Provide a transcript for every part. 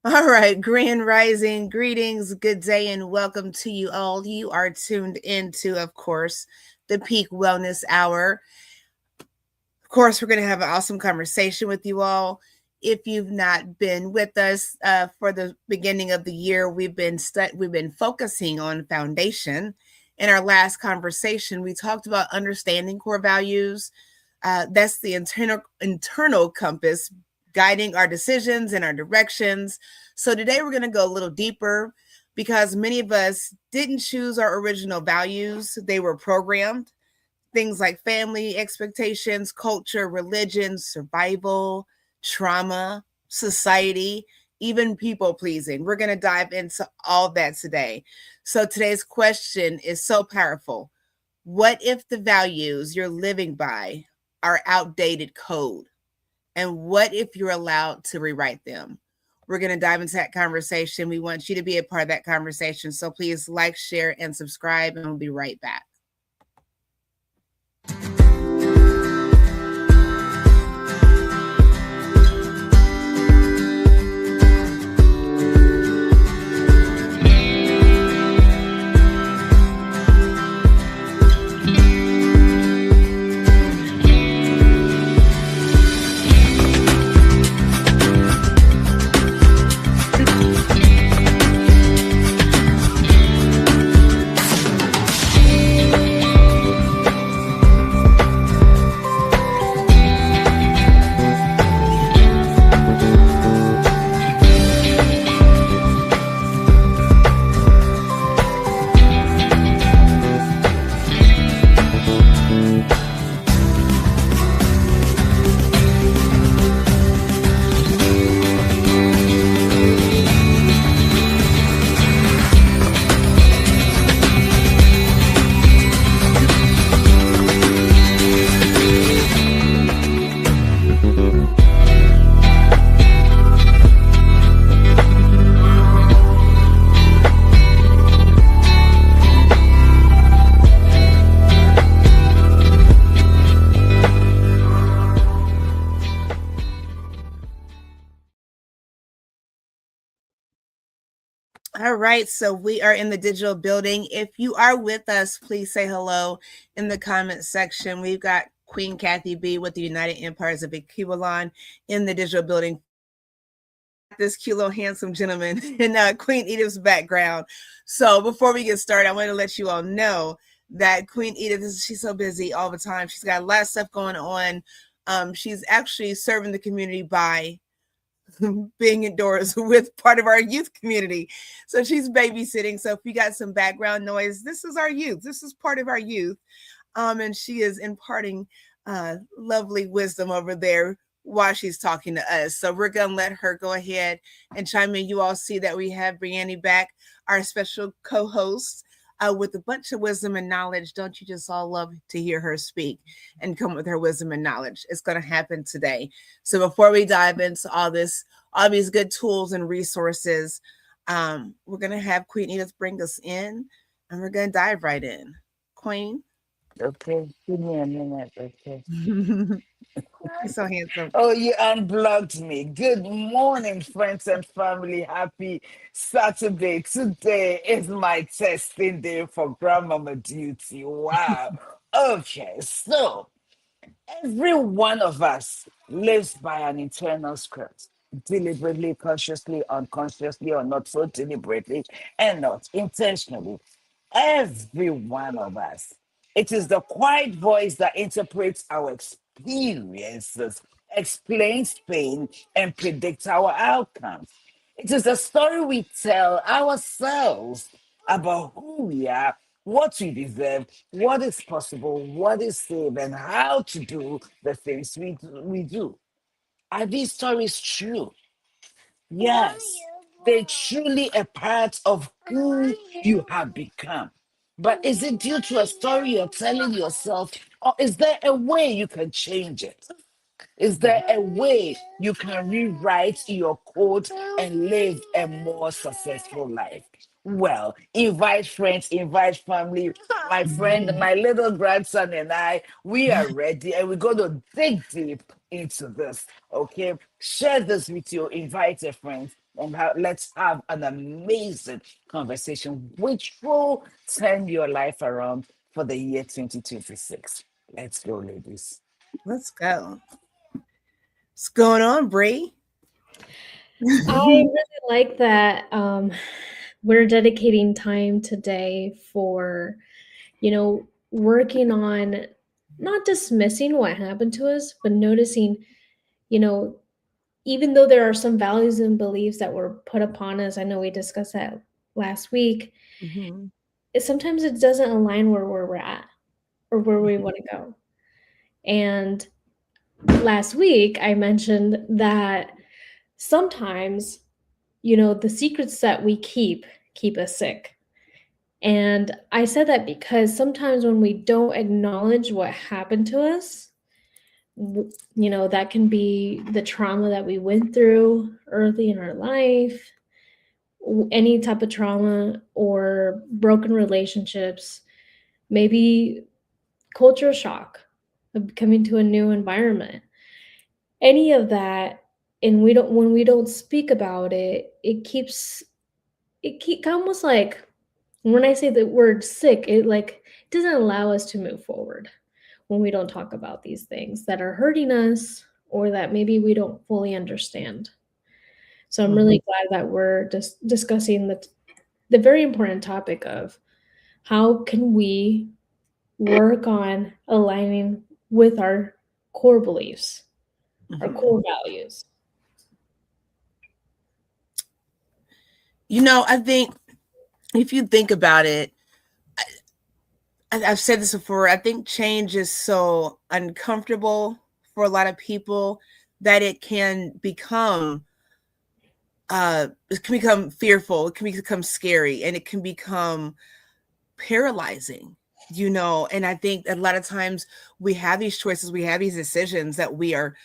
All right, Grand Rising, greetings, good day, and welcome to you all. You are tuned into, of course, the Peak Wellness Hour. Of course, we're going to have an awesome conversation with you all. If you've not been with us for the beginning of the year, we've been focusing on foundation. In our last conversation, we talked about understanding core values. That's the internal compass guiding our decisions and our directions. So today we're going to go a little deeper because many of us didn't choose our original values, they were programmed. Things like family expectations, culture, religion, survival, trauma, society, even people pleasing. We're going to dive into all that today. So today's question is so powerful. What if the values you're living by are outdated code? And what if you're allowed to rewrite them? We're going to dive into that conversation. We want you to be a part of that conversation. So please like, share, and subscribe, and we'll be right back. All right, so we are in the digital building. If you are with us, please say hello in the comment section. We've got Queen Kathy B with the United Empires of Equivalon in the digital building. This cute little handsome gentleman in Queen Edith's background. So before we get started, I want to let you all know that Queen Edith, she's so busy all the time. She's got a lot of stuff going on. She's actually serving the community by being indoors with part of our youth community. So she's babysitting. So if you got some background noise, this is our youth. This is part of our youth. And she is imparting lovely wisdom over there while she's talking to us. So we're going to let her go ahead and chime in. You all see that we have Brianne back, our special co-host. With a bunch of wisdom and knowledge. Don't you just all love to hear her speak and come with her wisdom and knowledge? It's going to happen today. So before we dive into all these good tools and resources, we're going to have Queen Edith bring us in, and we're going to dive right in. Queen. Okay, give me a minute. Okay. You're so handsome. Oh, you unblocked me. Good morning, friends and family. Happy Saturday. Today is my testing day for grandmama duty. Wow. Okay, so every one of us lives by an internal script, deliberately, consciously, unconsciously, or not so deliberately, and not intentionally. Every one of us. It is the quiet voice that interprets our experiences, explains pain, and predicts our outcomes. It is the story we tell ourselves about who we are, what we deserve, what is possible, what is safe, and how to do the things we do. Are these stories true? Yes, they're truly a part of who you have become. But is it due to a story you're telling yourself, or is there a way you can change it? Is there a way you can rewrite your code and live a more successful life? Well, invite friends, invite family. My friend, my little grandson, and I, we are ready and we're going to dig deep into this. Okay, share this with you, invite a friend. and let's have an amazing conversation which will turn your life around for the year 2026. Let's go, ladies. Let's go. What's going on, Bree? I really like that we're dedicating time today for, working on not dismissing what happened to us, but noticing, you know, even though there are some values and beliefs that were put upon us, I know we discussed that last week, Mhm. sometimes it doesn't align where we're at or where we want to go. And last week, I mentioned that sometimes, the secrets that we keep us sick. And I said that because sometimes when we don't acknowledge what happened to us, that can be the trauma that we went through early in our life, any type of trauma or broken relationships, maybe culture shock of coming to a new environment. Any of that, and we don't when we don't speak about it, it keep almost like when I say the word sick, it like doesn't allow us to move forward when we don't talk about these things that are hurting us or that maybe we don't fully understand. So I'm Mhm. really glad that we're discussing the very important topic of how can we work on aligning with our core beliefs, our Mhm. core values. I think if you think about it, I've said this before. I think change is so uncomfortable for a lot of people that it can become fearful, it can become scary, and it can become paralyzing. And I think a lot of times we have these choices, we have these decisions that we are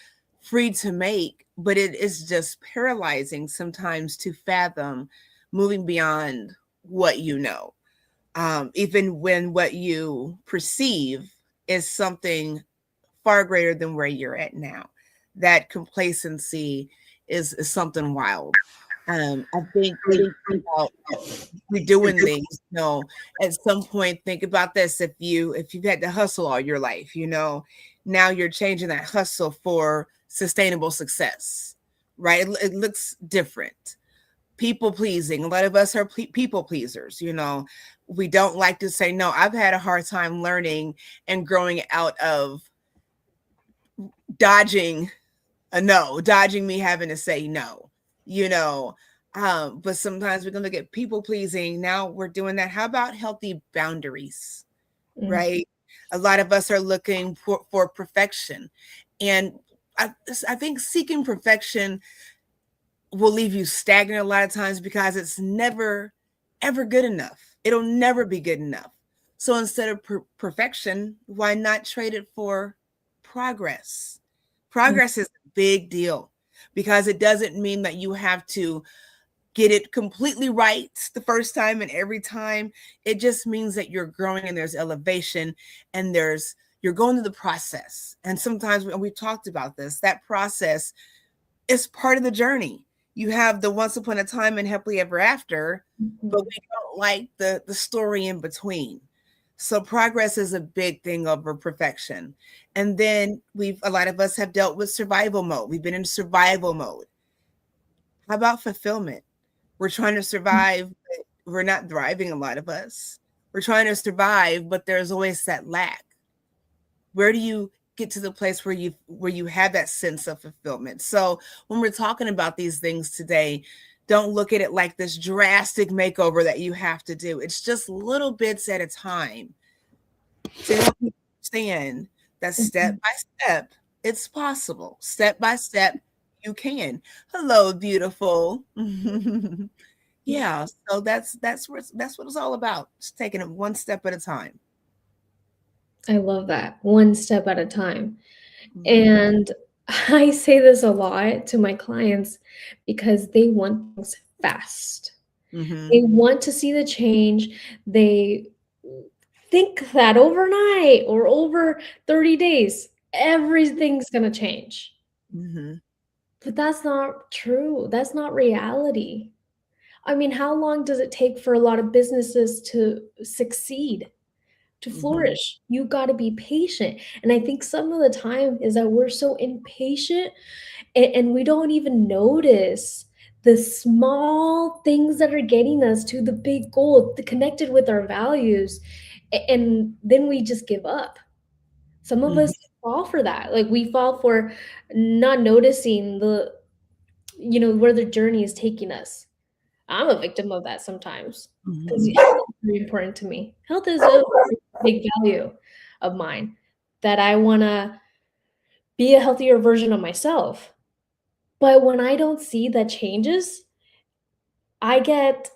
free to make, but it is just paralyzing sometimes to fathom moving beyond what you know, even when what you perceive is something far greater than where you're at now. That complacency is something wild. I think about redoing things. At some point, think about this: if you've had to hustle all your life, now you're changing that hustle for sustainable success, right? It looks different. People pleasing. A lot of us are people pleasers. We don't like to say no. I've had a hard time learning and growing out of dodging a no, dodging me having to say no, you know. But sometimes we're gonna look at people pleasing. Now we're doing that. How about healthy boundaries, Mm. right? A lot of us are looking for perfection. And I think seeking perfection will leave you stagnant a lot of times because it's never, ever good enough. It'll never be good enough. So instead of perfection, why not trade it for progress? Mm. Progress is a big deal because it doesn't mean that you have to get it completely right the first time and every time. It just means that you're growing and there's elevation and you're going through the process. And sometimes we've talked about this, that process is part of the journey. You have the once upon a time and happily ever after, but we don't like the story in between. So progress is a big thing over perfection. And then a lot of us have dealt with survival mode. We've been in survival mode. How about fulfillment? We're trying to survive, but we're not thriving, a lot of us. We're trying to survive, but there's always that lack. Where do you get to the place where you have that sense of fulfillment? So when we're talking about these things today, don't look at it like this drastic makeover that you have to do. It's just little bits at a time to help you understand that step Mhm. by step, it's possible. Step by step, you can. Hello, beautiful. Yeah, so that's what it's all about. Just taking it one step at a time. I love that. One step at a time. Mhm. And I say this a lot to my clients because they want things fast. They Mhm. want to see the change. They think that overnight or over 30 days, everything's going to change. Mhm. But that's not true. That's not reality. I mean, how long does it take for a lot of businesses to succeed, to flourish? You got to be patient. And I think some of the time is that we're so impatient and we don't even notice the small things that are getting us to the big goal, connected with our values. And then we just give up. Some of us fall for that. Like we fall for not noticing where the journey is taking us. I'm a victim of that sometimes because health is very important to me. Health is a big value of mine that I want to be a healthier version of myself. But when I don't see that changes, I get,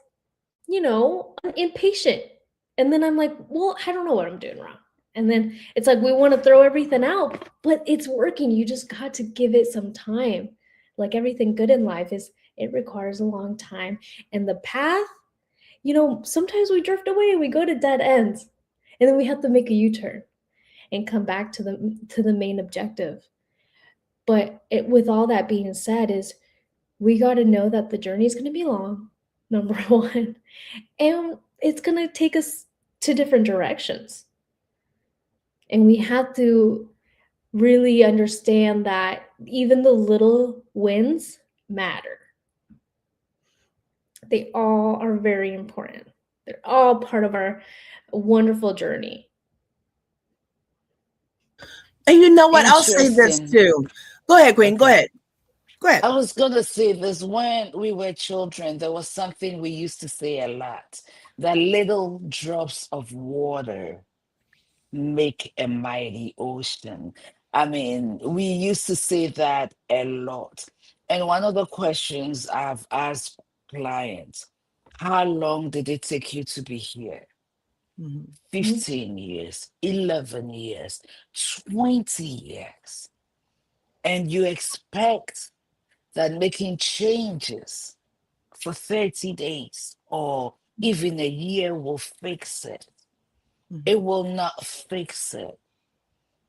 impatient. And then I'm like, well, I don't know what I'm doing wrong. And then it's like we want to throw everything out, but it's working. You just got to give it some time. Like everything good in life it requires a long time. And the path, sometimes we drift away, we go to dead ends, and then we have to make a U-turn and come back to the main objective. But with all that being said, is we got to know that the journey is going to be long, number one, and it's going to take us to different directions. And we have to really understand that even the little wins matter. They all are very important. They're all part of our wonderful journey. And you know what? I'll say this too. Go ahead, Queen. Okay. Go ahead. I was going to say this. When we were children, there was something we used to say a lot, that little drops of water make a mighty ocean. I mean, we used to say that a lot. And one of the questions I've asked clients, how long did it take you to be here? 15 years, 11 years, 20 years. And you expect that making changes for 30 days or even a year will fix it. It will not fix it,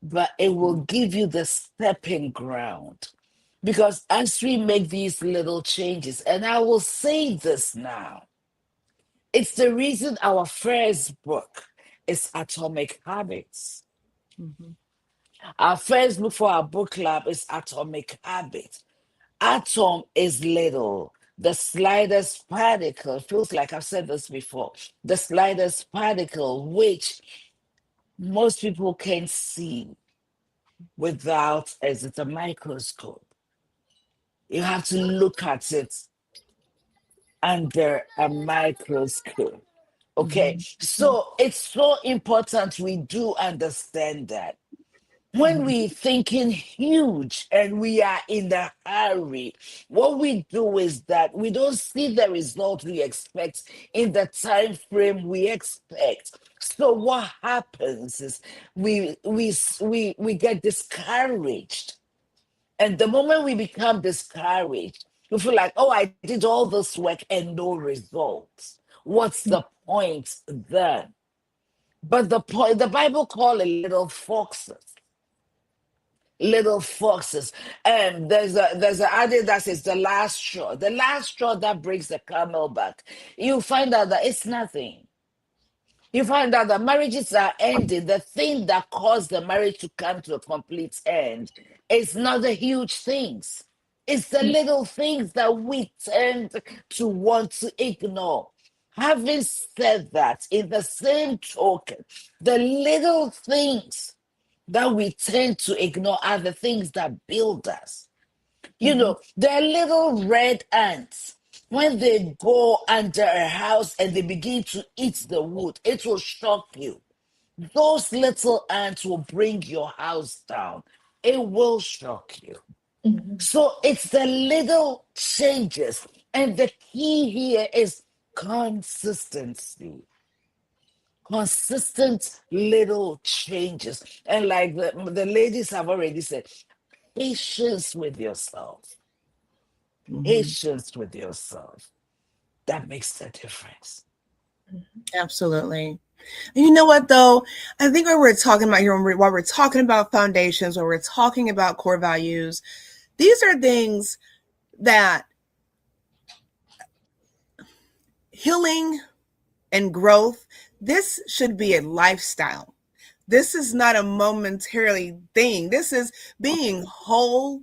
but it will give you the stepping ground. Because as we make these little changes, and I will say this now, it's the reason our first book is Atomic Habits. Our first book for our book club is Atomic Habits. Atom is little. The slightest particle, feels like I've said this before, the slightest particle, which most people can see without, as it's a microscope. You have to look at it under a microscope. Okay, so it's so important we do understand that. When we're thinking huge and we are in a hurry, what we do is that we don't see the result we expect in the time frame we expect. So what happens is we get discouraged. And the moment we become discouraged, you feel like, oh, I did all this work and no results. What's the point then? But the point, the Bible call it little foxes. Little foxes. And there's an adage that says the last straw that breaks the camel back. You find out that it's nothing. You find out that marriages are ending. The thing that caused the marriage to come to a complete end is not the huge things. It's the little things that we tend to want to ignore. Having said that, in the same token, the little things that we tend to ignore are the things that build us. You know, they're little red ants. When they go under a house and they begin to eat the wood, it will shock you. Those little ants will bring your house down. It will shock you. So it's the little changes. And the key here is consistency. Consistent little changes. And like the ladies have already said, patience with yourself. Patience with yourself. That makes the difference. Absolutely. And you know what, though? I think what we're talking about here, while we're talking about foundations, when we're talking about core values, these are things that healing and growth, this should be a lifestyle. This is not a momentary thing. This is being whole,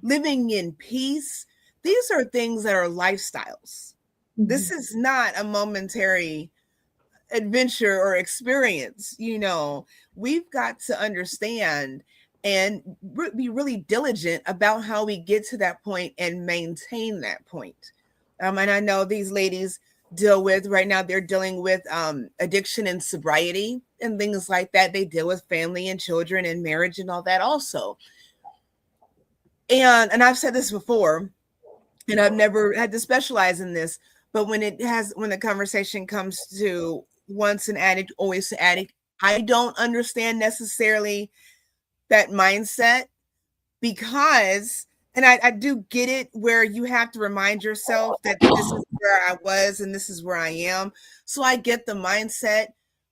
living in peace. These are things that are lifestyles. This is not a momentary adventure or experience. We've got to understand and be really diligent about how we get to that point and maintain that point. And I know these ladies deal with right now, they're dealing with addiction and sobriety and things like that. They deal with family and children and marriage and all that also. And I've said this before, and I've never had to specialize in this, but when the conversation comes to once an addict, always an addict, I don't understand necessarily that mindset, because, and I do get it, where you have to remind yourself that this is where I was and this is where I am. So I get the mindset.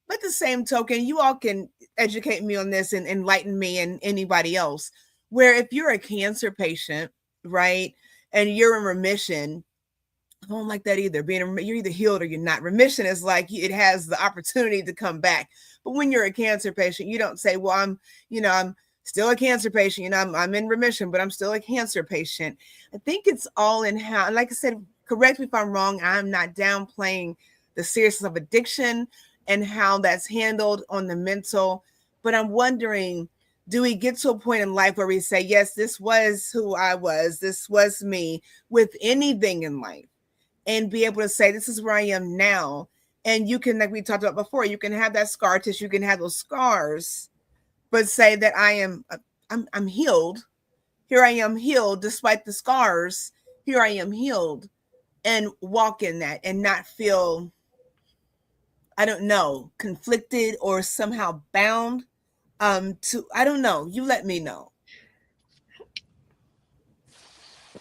But the same token, you all can educate me on this and enlighten me and anybody else, where if you're a cancer patient, right, and you're in remission, I don't like that either. You're either healed or you're not. Remission is like it has the opportunity to come back. But when you're a cancer patient, you don't say, well, I'm still a cancer patient. I'm in remission, but I'm still a cancer patient. I think it's all in how, and like I said, correct me if I'm wrong, I'm not downplaying the seriousness of addiction and how that's handled on the mental. But I'm wondering, do we get to a point in life where we say, yes, this was who I was, this was me, with anything in life, and be able to say, this is where I am now. And you can, like we talked about before, you can have that scar tissue, you can have those scars, but say that I'm healed. Here I am healed despite the scars. Here I am healed, and walk in that and not feel, I don't know, conflicted or somehow bound to, I don't know. You let me know.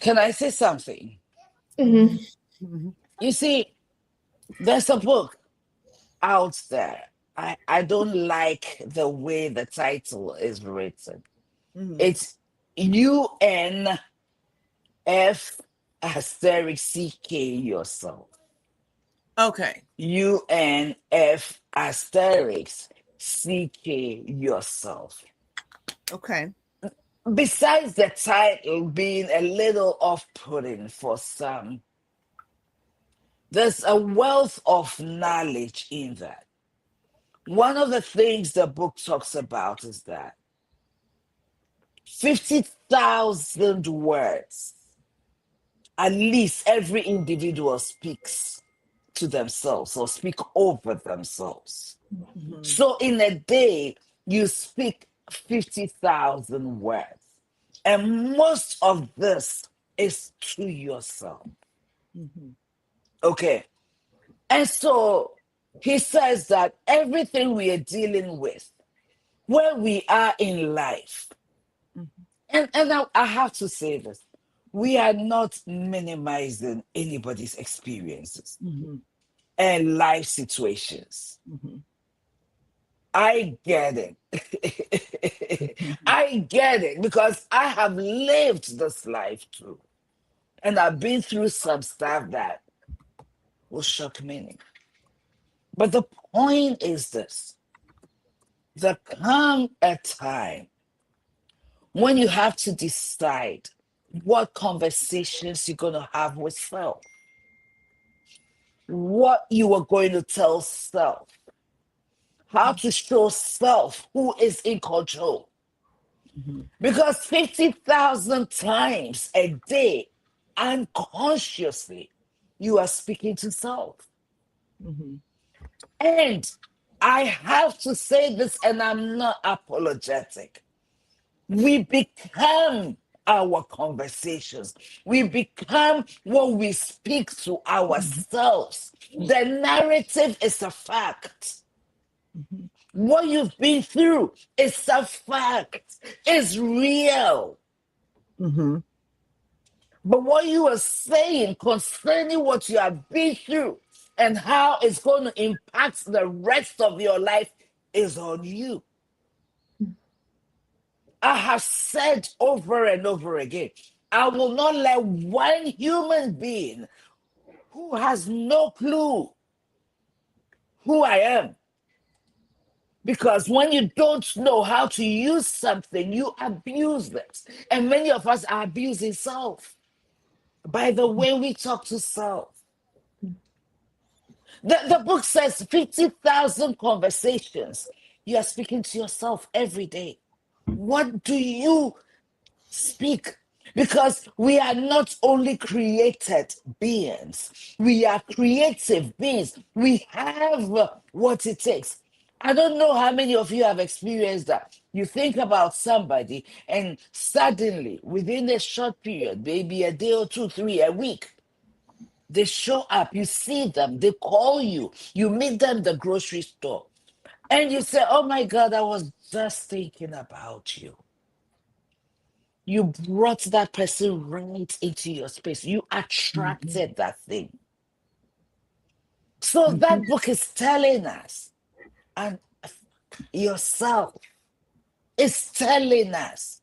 Can I say something? Mm-hmm. You see, there's a book out there. I don't like the way the title is written. It's UNF asterisk CK yourself. Okay. UNF asterisk CK yourself. Okay. Besides the title being a little off-putting for some, there's a wealth of knowledge in that. One of the things the book talks about is that 50,000 words, at least every individual speaks to themselves or speak over themselves. So in a day, you speak 50,000 words. And most of this is to yourself. Okay. And so he says that everything we are dealing with, where we are in life, and I have to say this, we are not minimizing anybody's experiences and life situations. I get it. I get it, because I have lived this life too. And I've been through some stuff that will shock many. But the point is this: there come a time when you have to decide what conversations you're going to have with self, what you are going to tell self, how to show self who is in control. Because 50,000 times a day, unconsciously, you are speaking to self. And I have to say this, and I'm not apologetic. We become our conversations. We become what we speak to ourselves. The narrative is a fact. What you've been through is a fact. It's real. But what you are saying concerning what you have been through and how it's going to impact the rest of your life is on you. I have said over and over again, I will not let one human being who has no clue who I am. Because when you don't know how to use something, you abuse it. And many of us are abusing self by the way we talk to self. The book says 50,000 conversations you are speaking to yourself every day. What do you speak? Because we are not only created beings, we are creative beings. We have what it takes. I don't know how many of you have experienced that. You think about somebody, and suddenly, within a short period, maybe a day or two, three, a week, they show up, you see them, they call you, you meet them at the grocery store, and you say, "Oh my God, I was just thinking about you." You brought that person right into your space. You attracted that thing. So that book is telling us, and yourself is telling us,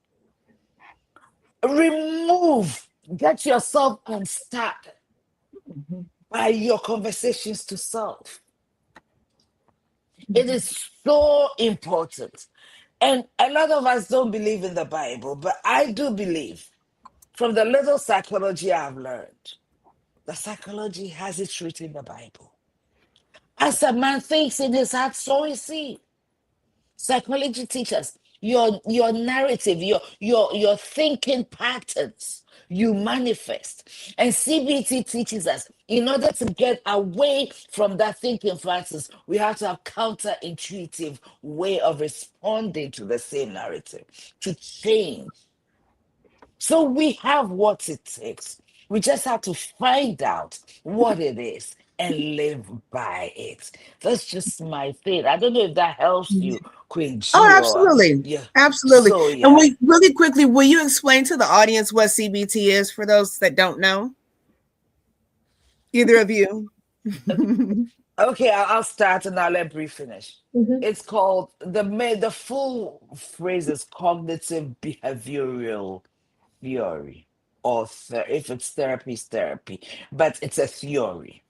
get yourself unstuck by your conversations to self. It is so important. And a lot of us don't believe in the Bible, but I do believe from the little psychology I've learned, the psychology has it written in the Bible. As a man thinks in his heart, so is he. Psychology teaches your narrative, your thinking patterns, you manifest. And CBT teaches us in order to get away from that thinking patterns, we have to have counterintuitive way of responding to the same narrative to change. So we have what it takes. We just have to find out what it is and live by it. That's just my thing. I don't know if that helps you, Queen Oh, G, or absolutely. yeah. Absolutely. So And yeah. we really quickly, will you explain to the audience what CBT is for those that don't know? Either of you. Okay, I'll start and I'll let Brie finish. Mhm. It's called the full phrase is cognitive behavioral theory, or if it's therapy, it's therapy, but it's a theory.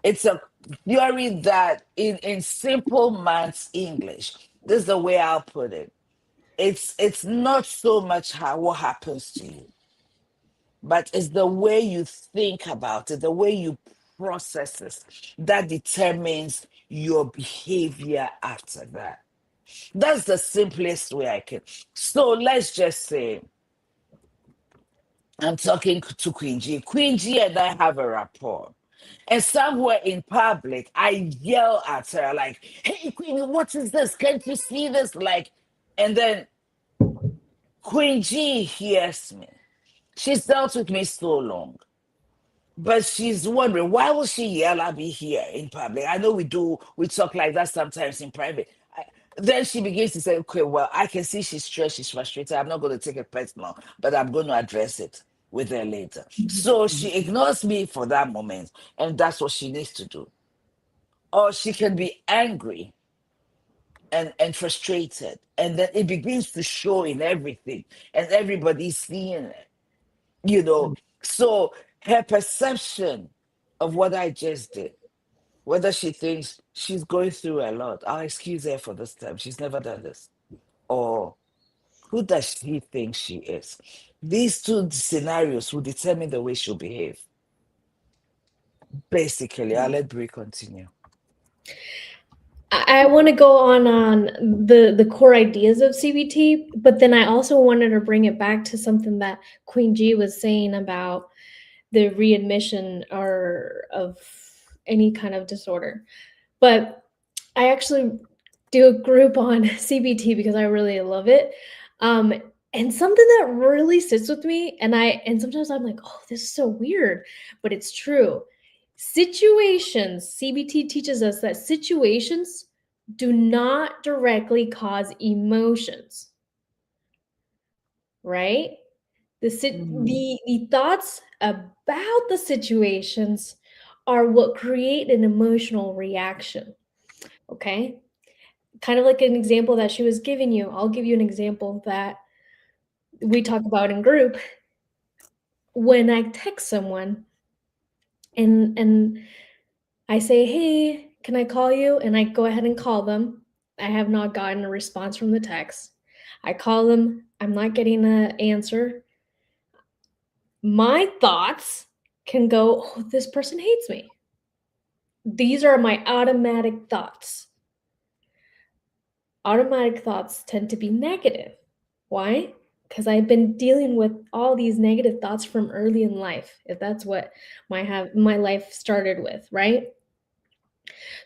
It's a theory that in simple man's English, this is the way I'll put it. It's not so much how what happens to you, but it's the way you think about it, the way you process it, that determines your behavior after that. That's the simplest way I can. So let's just say I'm talking to Queen G. Queen G and I have a rapport. And somewhere in public, I yell at her, like, "Hey, Queen, what is this? Can't you see this?" Like, and then Queen G hears me. She's dealt with me so long, but she's wondering, why will she yell at me here in public? I know we talk like that sometimes in private. Then she begins to say, "Okay, well, I can see she's stressed, she's frustrated. I'm not going to take it personal, but I'm going to address it with her later." So she ignores me for that moment, and that's what she needs to do. Or she can be angry and frustrated, and then it begins to show in everything, and everybody's seeing it, you know. So her perception of what I just did, whether she thinks she's going through a lot, I'll excuse her for this time, she's never done this, or who does she think she is? These two scenarios will determine the way she'll behave. Basically, I'll let Brie continue. I want to go on the core ideas of CBT, but then I also wanted to bring it back to something that Queen G was saying about the readmission or of any kind of disorder. But I actually do a group on CBT because I really love it. And something that really sits with me, and sometimes I'm like, oh, this is so weird, but it's true. Situations, CBT teaches us that situations do not directly cause emotions, right? The thoughts about the situations are what create an emotional reaction. Okay, kind of like an example that she was giving you. I'll give you an example that we talk about in group. when I text someone and I say, "Hey, can I call you?" and I go ahead and call them. I have not gotten a response from the text. I call them, I'm not getting an answer. My thoughts can go, "Oh, this person hates me." These are my automatic thoughts. Automatic thoughts tend to be negative. Why? Because I've been dealing with all these negative thoughts from early in life, if that's what my life started with, right?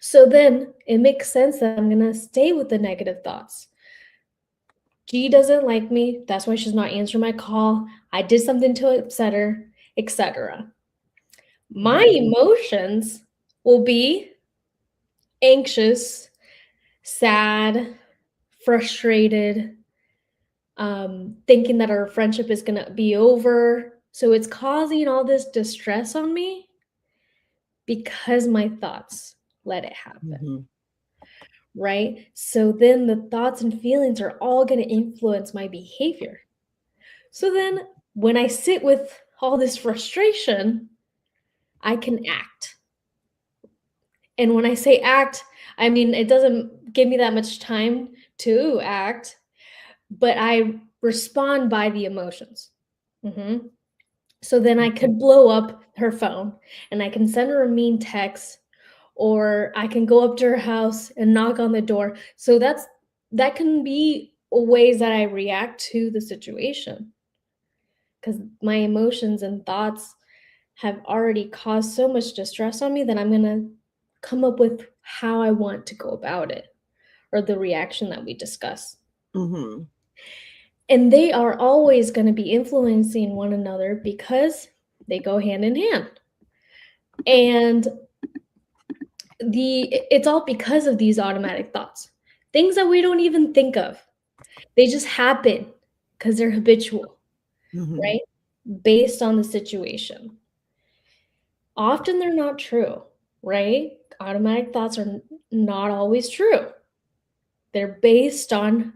So then it makes sense that I'm gonna stay with the negative thoughts. G doesn't like me, that's why she's not answering my call. I did something to upset her, etc. My emotions will be anxious, sad, frustrated, thinking that our friendship is gonna be over. So it's causing all this distress on me because my thoughts let it happen, right? So then the thoughts and feelings are all gonna influence my behavior. So then when I sit with all this frustration, I can act. And when I say act, I mean, it doesn't give me that much time to act, but I respond by the emotions. So then I could blow up her phone and I can send her a mean text, or I can go up to her house and knock on the door. So that can be ways that I react to the situation, because my emotions and thoughts have already caused so much distress on me that I'm going to come up with how I want to go about it, or the reaction that we discuss. And they are always going to be influencing one another because they go hand in hand. And it's all because of these automatic thoughts, things that we don't even think of. They just happen because they're habitual, right? Based on the situation. Often they're not true, right? Automatic thoughts are not always true. They're based on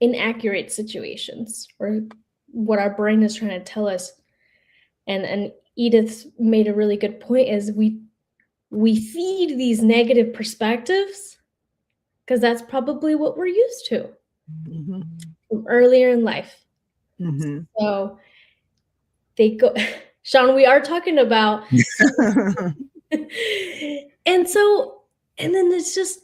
inaccurate situations, or what our brain is trying to tell us. And Edith made a really good point, is we feed these negative perspectives because that's probably what we're used to from earlier in life. So they go, Sean, we are talking about and then it's just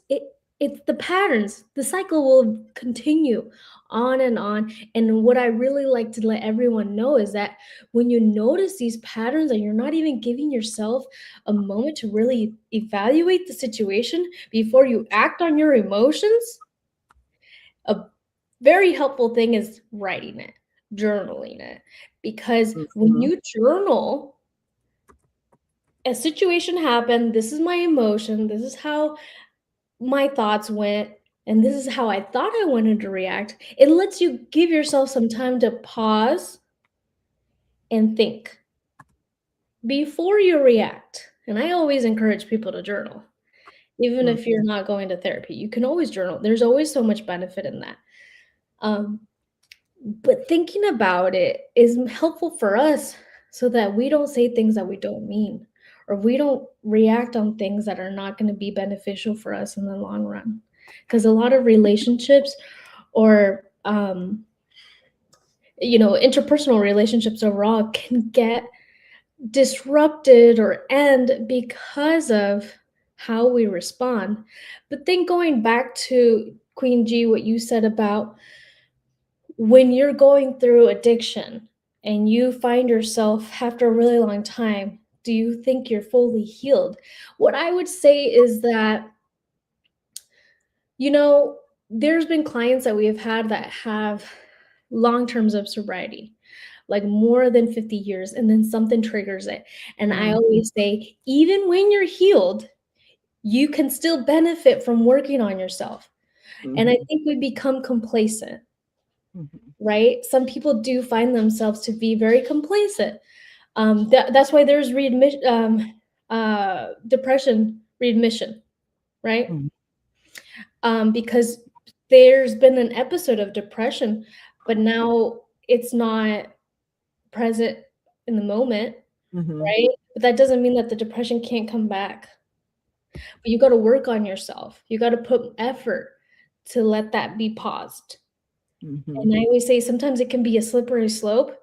it's the patterns. The cycle will continue on and on. And what I really like to let everyone know is that when you notice these patterns and you're not even giving yourself a moment to really evaluate the situation before you act on your emotions, a very helpful thing is writing it, journaling it. Because when you journal, a situation happened, this is my emotion, this is how my thoughts went, and this is how I thought I wanted to react. It lets you give yourself some time to pause and think before you react. And I always encourage people to journal. Even if you're not going to therapy, you can always journal. There's always so much benefit in that. But thinking about it is helpful for us so that we don't say things that we don't mean, or we don't react on things that are not going to be beneficial for us in the long run. Because a lot of relationships, or interpersonal relationships overall, can get disrupted or end because of how we respond. But then going back to Queen G, what you said about when you're going through addiction and you find yourself after a really long time, do you think you're fully healed? What I would say is that, there's been clients that we have had that have long terms of sobriety, like more than 50 years, and then something triggers it. And I always say, even when you're healed, you can still benefit from working on yourself. And I think we become complacent. Right? Some people do find themselves to be very complacent. That's why there's depression readmission, right? Because there's been an episode of depression, but now it's not present in the moment, Mhm. right? But that doesn't mean that the depression can't come back. But you got to work on yourself. You got to put effort to let that be paused. Mhm. And I always say sometimes it can be a slippery slope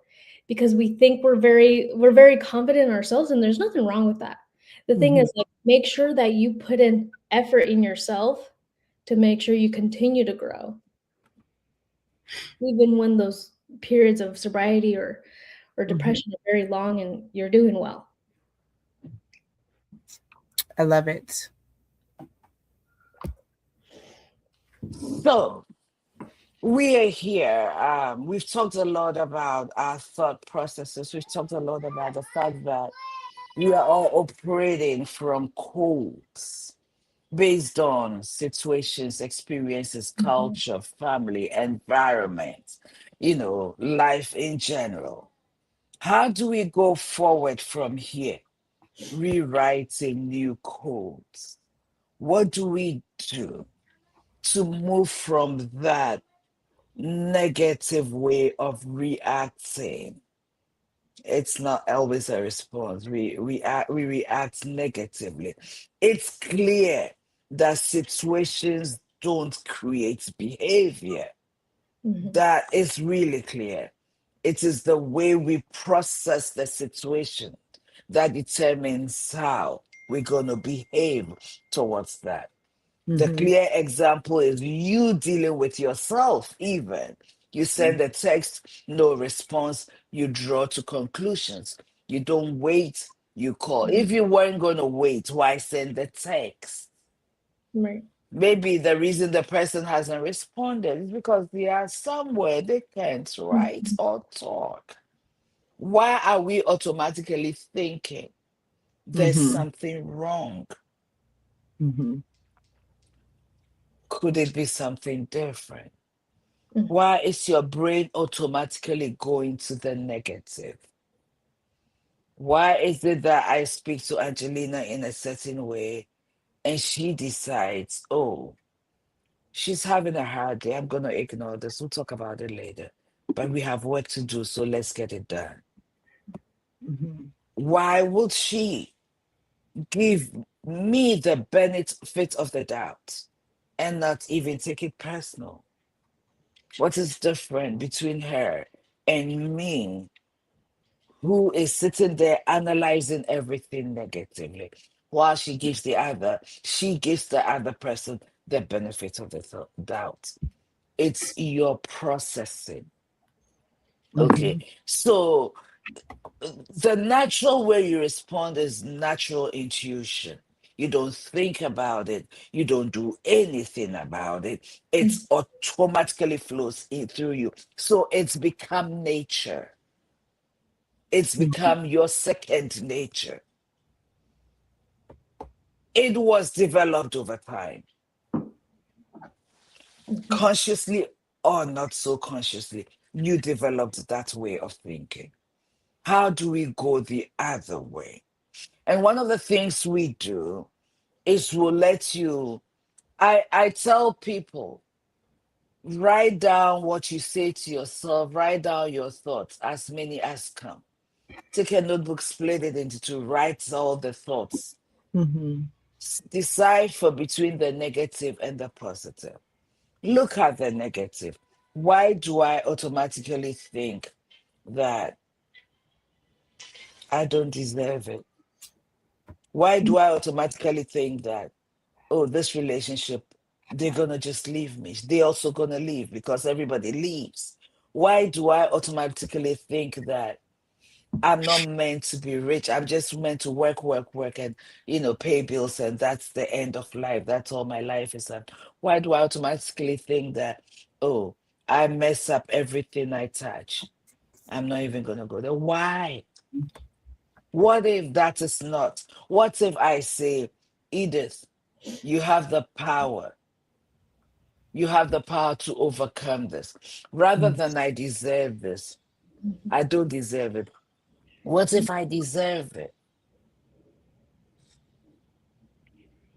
because we think we're very confident in ourselves, and there's nothing wrong with that. The thing Mhm. is, like, make sure that you put in effort in yourself to make sure you continue to grow, even when those periods of sobriety or depression are very long and you're doing well. I love it. So we are here. We've talked a lot about our thought processes. We've talked a lot about the fact that we are all operating from codes based on situations, experiences, Mhm. culture, family, environment, life in general. How do we go forward from here? Rewriting new codes. What do we do to move from that negative way of reacting? It's not always a response. We react negatively. It's clear that situations don't create behavior. Mhm. That is really clear. It is the way we process the situation that determines how we're going to behave towards that. The Mhm. clear example is you dealing with yourself, even. You send a text, no response, you draw to conclusions. You don't wait, you call. If you weren't going to wait, why send the text? Right. Maybe the reason the person hasn't responded is because they are somewhere they can't write Mhm. or talk. Why are we automatically thinking there's Mhm. something wrong? Mhm. Could it be something different? Mhm. Why is your brain automatically going to the negative? Why is it that I speak to Angelina in a certain way and she decides, oh, she's having a hard day. I'm going to ignore this. We'll talk about it later. But we have work to do, so let's get it done. Mhm. Why would she give me the benefit of the doubt and not even take it personal? What is different between her and me, who is sitting there analyzing everything negatively, while she gives the other person the benefit of the doubt? It's your processing. Okay, Mhm. so the natural way you respond is natural intuition. You don't think about it, you don't do anything about it. It Mhm. automatically flows in through you. So it's become nature, it's Mhm. become your second nature. It was developed over time, Mhm. consciously or not so consciously. You developed that way of thinking. How do we go the other way? And one of the things we do is we'll let you, I tell people, write down what you say to yourself, write down your thoughts, as many as come. Take a notebook, split it into two, write all the thoughts. Mhm. Decipher between the negative and the positive. Look at the negative. Why do I automatically think that I don't deserve it? Why do I automatically think that, oh, this relationship, they're gonna just leave me? They also gonna leave because everybody leaves. Why do I automatically think that I'm not meant to be rich? I'm just meant to work, work, work, and pay bills, and that's the end of life. That's all my life is. And why do I automatically think that, oh, I mess up everything I touch? I'm not even gonna go there. Why? What if that is not? What if I say, Edith, you have the power. You have the power to overcome this. Rather Mhm. than I deserve this, I don't deserve it. What if I deserve it?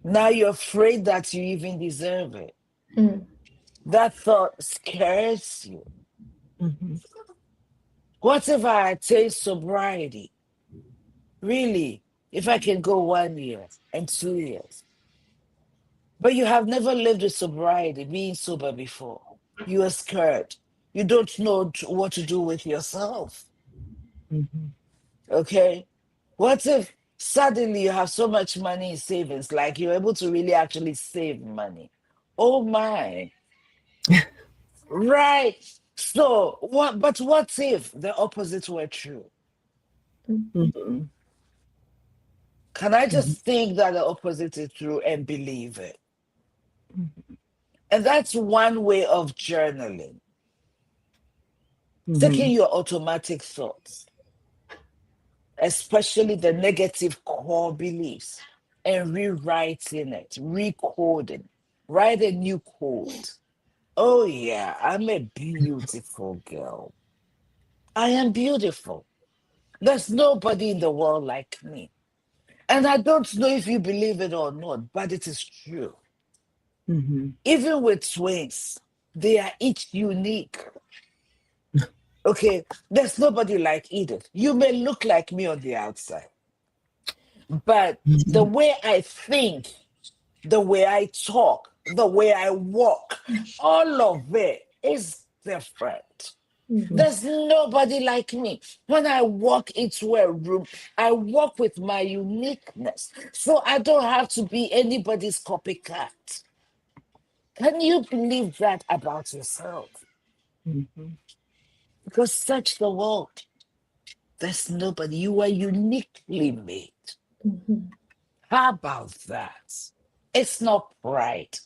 Now you're afraid that you even deserve it. Mhm. That thought scares you. Mhm. What if I attain sobriety? Really? If I can go 1 year and 2 years, but you have never lived with sobriety, being sober before. You are scared. You don't know what to do with yourself. Okay? What if suddenly you have so much money in savings, like you're able to really actually save money? Oh my. Right. So what, but what if the opposite were true? Mhm. Can I just think that the opposite is true and believe it? And that's one way of journaling, taking your automatic thoughts, especially the negative core beliefs, and rewriting it, recoding, write a new code. Oh, yeah, I'm a beautiful girl. I am beautiful. There's nobody in the world like me. And I don't know if you believe it or not, but it is true. Even with twins, they are each unique. Okay, there's nobody like Edith. You may look like me on the outside, but the way I think, the way I talk, the way I walk, all of it is different. There's nobody like me. When I walk into a room, I walk with my uniqueness. So I don't have to be anybody's copycat. Can you believe that about yourself? Because search the world. There's nobody. You are uniquely made. Mhm. How about that? It's not pride.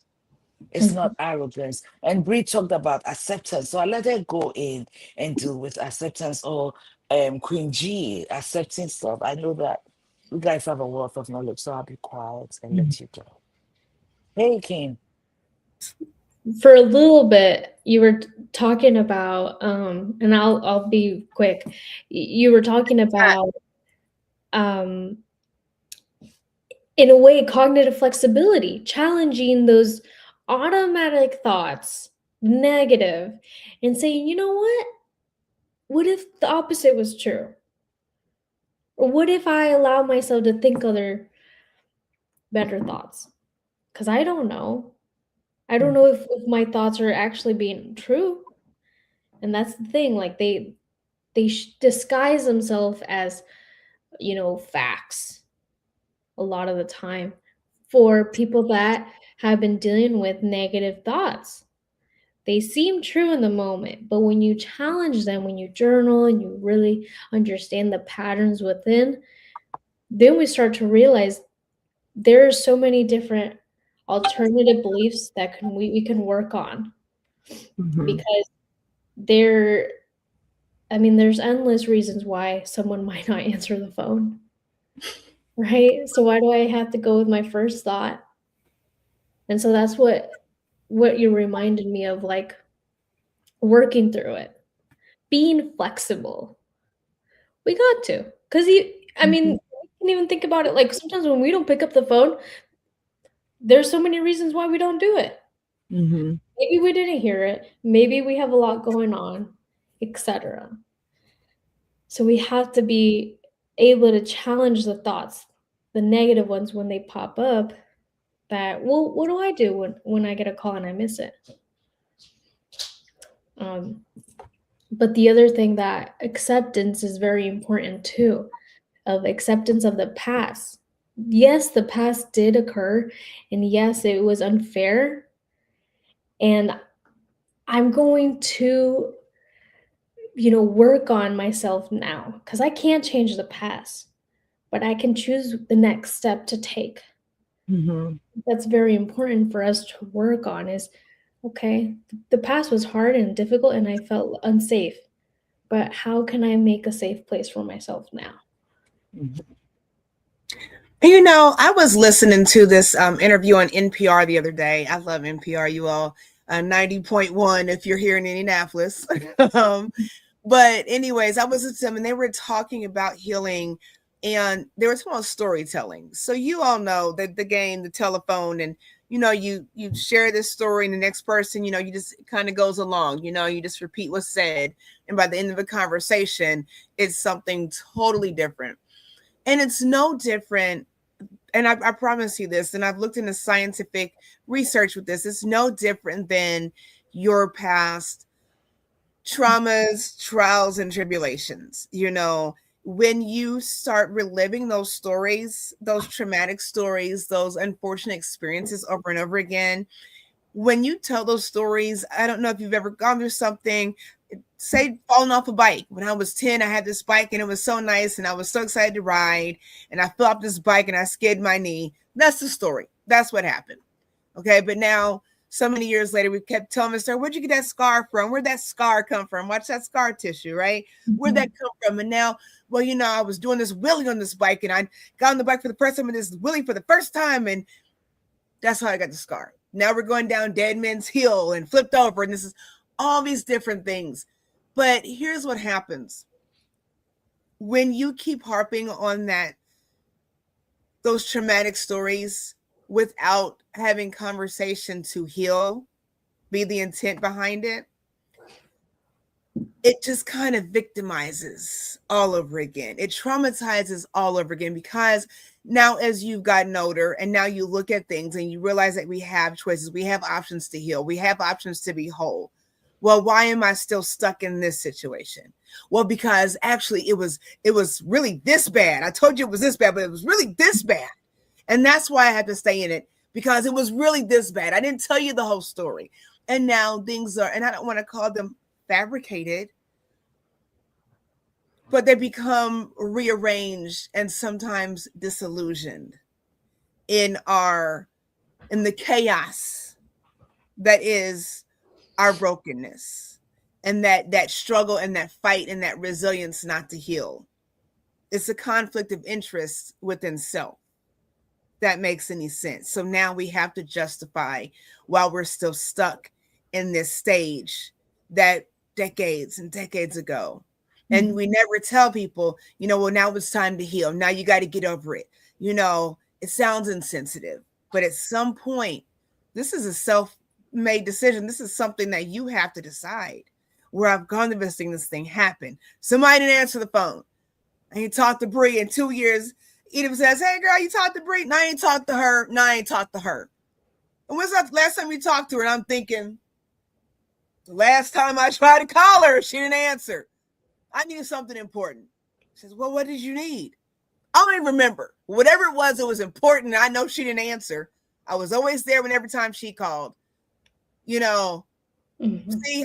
It's not arrogance. And Brie talked about acceptance. So I let her go in and deal with acceptance, or Queen G accepting stuff. I know that you guys have a wealth of knowledge, so I'll be quiet and let you go. Hey, King. For a little bit, you were talking about, and I'll be quick. You were talking about, um, in a way, cognitive flexibility, challenging those automatic thoughts, negative, and saying, you know what? What if the opposite was true? Or what if I allow myself to think other better thoughts? Because I don't know. I don't know if my thoughts are actually being true. And that's the thing. Like they disguise themselves as, facts a lot of the time for people that have been dealing with negative thoughts. They seem true in the moment, but when you challenge them, when you journal and you really understand the patterns within, then we start to realize there are so many different alternative beliefs that we can work on, because there there's endless reasons why someone might not answer the phone, right? So why do I have to go with my first thought? And so that's what you reminded me of, like working through it, being flexible. We got to, because we can even think about it. Like sometimes when we don't pick up the phone, there's so many reasons why we don't do it. Maybe we didn't hear it. Maybe we have a lot going on, etc. So we have to be able to challenge the thoughts, the negative ones when they pop up. That, well, what do I do when I get a call and I miss it? But the other thing, that acceptance is very important too, of acceptance of the past. Yes, the past did occur, and yes, it was unfair. And I'm going to, work on myself now, because I can't change the past, but I can choose the next step to take. That's very important for us to work on is, okay, the past was hard and difficult and I felt unsafe, but how can I make a safe place for myself now? I was listening to this interview on NPR the other day. I love NPR, you all. 90.1 if you're here in Indianapolis. But anyways, I was with them and they were talking about healing, and they were talking about storytelling. So you all know that the game, the telephone, and you share this story, and the next person, you just kind of goes along, you just repeat what's said, and by the end of the conversation, it's something totally different. And it's no different, and I promise you this, and I've looked into scientific research with this, it's no different than your past traumas, trials, and tribulations. When you start reliving those stories, those traumatic stories, those unfortunate experiences over and over again, when you tell those stories, I don't know if you've ever gone through something, say falling off a bike. When I was 10, I had this bike and it was so nice and I was so excited to ride, and I fell off this bike and I skidded my knee. That's the story. That's what happened. Okay. But now, so many years later, we kept telling the story, where'd you get that scar from? Where'd that scar come from? Watch that scar tissue, right? Where'd that come from? And now, well, I was doing this wheelie on this bike, and I got on the bike for the first time, and this wheelie for the first time, and that's how I got the scar. Now we're going down Dead Man's Hill and flipped over, and this is all these different things. But here's what happens. When you keep harping on those traumatic stories without having conversation to heal, be the intent behind it, it just kind of victimizes all over again. It traumatizes all over again, because now as you've gotten older and now you look at things and you realize that we have choices, we have options to heal, we have options to be whole. Well, why am I still stuck in this situation? Well, because actually it was really this bad. I told you it was this bad, but it was really this bad. And that's why I had to stay in it, because it was really this bad. I didn't tell you the whole story. And now things are, and I don't want to call them fabricated, but they become rearranged and sometimes disillusioned in the chaos that is our brokenness, and that struggle and that fight and that resilience not to heal. It's a conflict of interest within self. That makes any sense. So now we have to justify while we're still stuck in this stage that decades and decades ago. And we never tell people, well, now it's time to heal. Now you got to get over it. It sounds insensitive, but at some point, this is a self-made decision. This is something that you have to decide. Where I've gone to visiting, this thing happened. Somebody didn't answer the phone. I ain't talked to Bree in 2 years. Edith says, hey, girl, you talked to Bree? No, I ain't talked to her. No, I ain't talked to her. And when's the last time you talked to her? And I'm thinking, the last time I tried to call her, she didn't answer. I needed something important. She says, well, what did you need? I don't even remember. Whatever it was important. I know she didn't answer. I was always there every time she called. See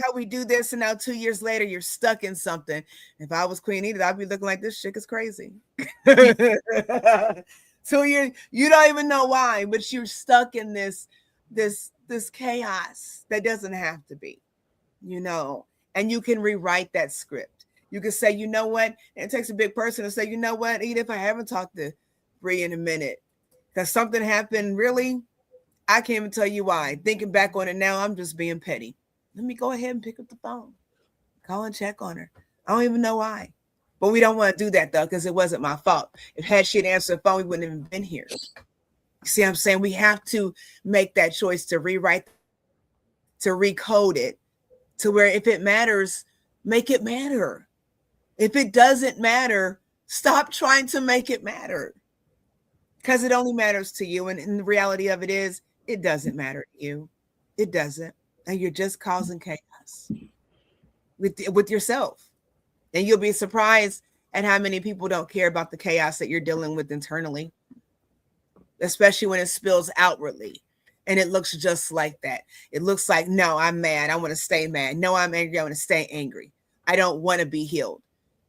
how we do this, and now 2 years later, you're stuck in something. If I was Queen Edith, I'd be looking like, this chick is crazy. 2 years, you don't even know why, but you're stuck in this chaos that doesn't have to be, and you can rewrite that script. You can say, you know what? And it takes a big person to say, you know what, Edith, I haven't talked to Bree in a minute because something happened. Really, I can't even tell you why. Thinking back on it now, I'm just being petty. Let me go ahead and pick up the phone, call and check on her. I don't even know why, but we don't want to do that though, because it wasn't my fault. If had she answered the phone, we wouldn't have been here. See what I'm saying? We have to make that choice to rewrite, to recode it to where if it matters, make it matter. If it doesn't matter, stop trying to make it matter, because it only matters to you. And the reality of it is, it doesn't matter to you. It doesn't. And you're just causing chaos with yourself. And you'll be surprised at how many people don't care about the chaos that you're dealing with internally, especially when it spills outwardly. And it looks just like that. It looks like, no, I'm mad. I want to stay mad. No, I'm angry. I want to stay angry. I don't want to be healed.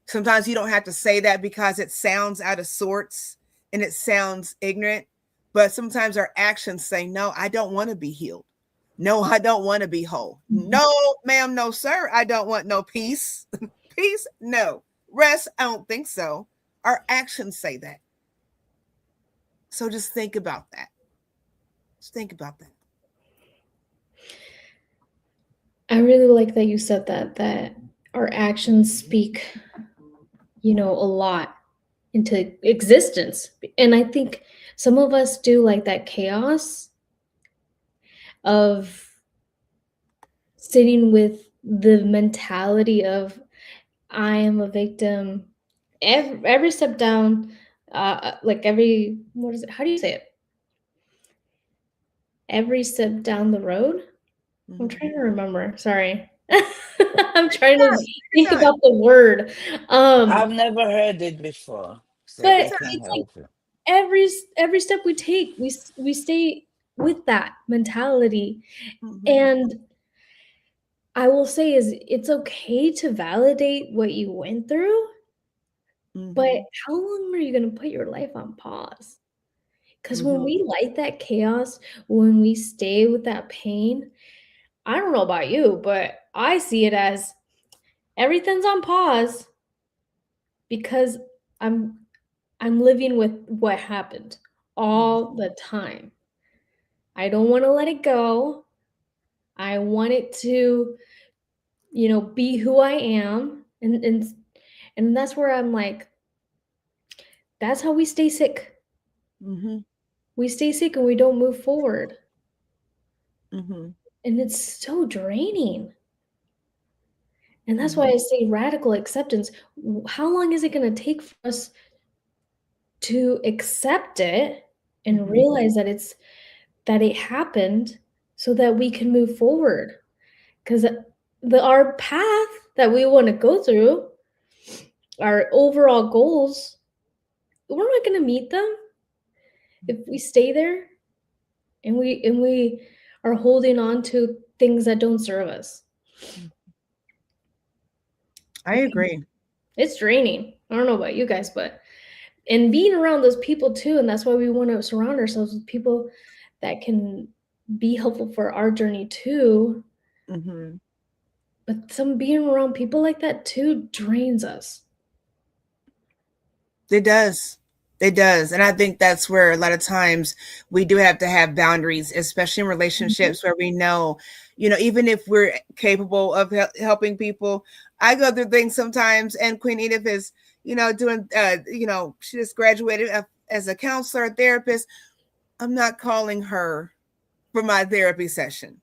Sometimes you don't have to say that because it sounds out of sorts and it sounds ignorant. But sometimes our actions say, no, I don't want to be healed. No, I don't want to be whole. No, ma'am, no, sir. I don't want no peace. Peace? No. Rest? I don't think so. Our actions say that. So just think about that. Just think about that. I really like that you said that our actions speak, a lot into existence. And I think some of us do like that chaos of sitting with the mentality of I am a victim every step down, like every, what is it? How do you say it? Every step down the road? I'm trying to remember. Sorry. I'm trying to think about the word. I've never heard it before, so But I can't it's like help you. every step we take, we stay with that mentality. And I will say is it's okay to validate what you went through, but how long are you going to put your life on pause? Because when we light that chaos, when we stay with that pain, I don't know about you, but I see it as everything's on pause because I'm living with what happened all the time. I don't want to let it go. I want it to, be who I am. And that's where I'm like, that's how we stay sick. We stay sick and we don't move forward. And it's so draining. And that's why I say radical acceptance. How long is it going to take for us to accept it and realize that it happened so that we can move forward? Because our path that we want to go through, our overall goals, we're not going to meet them if we stay there and we are holding on to things that don't serve us. I agree. It's draining. I don't know about you guys, but and being around those people too, and that's why we want to surround ourselves with people that can be helpful for our journey too. But being around people like that too drains us. It does. It does. And I think that's where a lot of times we do have to have boundaries, especially in relationships where we know, even if we're capable of helping people. I go through things sometimes, and Queen Edith is, doing, she just graduated as a counselor, a therapist. I'm not calling her for my therapy session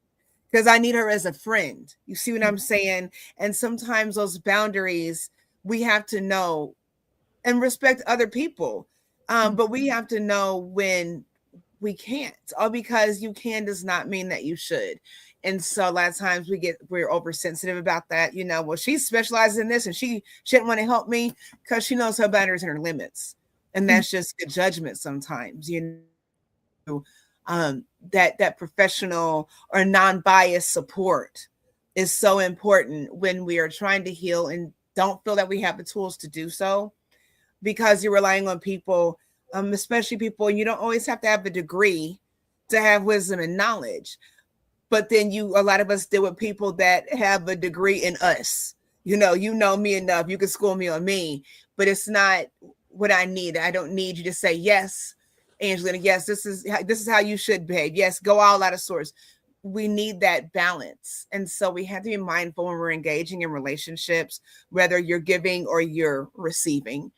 because I need her as a friend. You see what I'm saying? And sometimes those boundaries we have to know and respect other people. But we have to know when we can't. All because you can does not mean that you should. And so a lot of times we're oversensitive about that. Well, she specializes in this and she shouldn't want to help me because she knows her boundaries and her limits. And that's just good judgment sometimes, that professional or non-biased support is so important when we are trying to heal and don't feel that we have the tools to do so, because you're relying on people, especially people, and you don't always have to have a degree to have wisdom and knowledge. But then a lot of us deal with people that have a degree in us. You know me enough. You can school me on me, but it's not what I need. I don't need you to say, yes, Angelina, yes, this is how you should behave. Yes, go all out of source. We need that balance. And so we have to be mindful when we're engaging in relationships, whether you're giving or you're receiving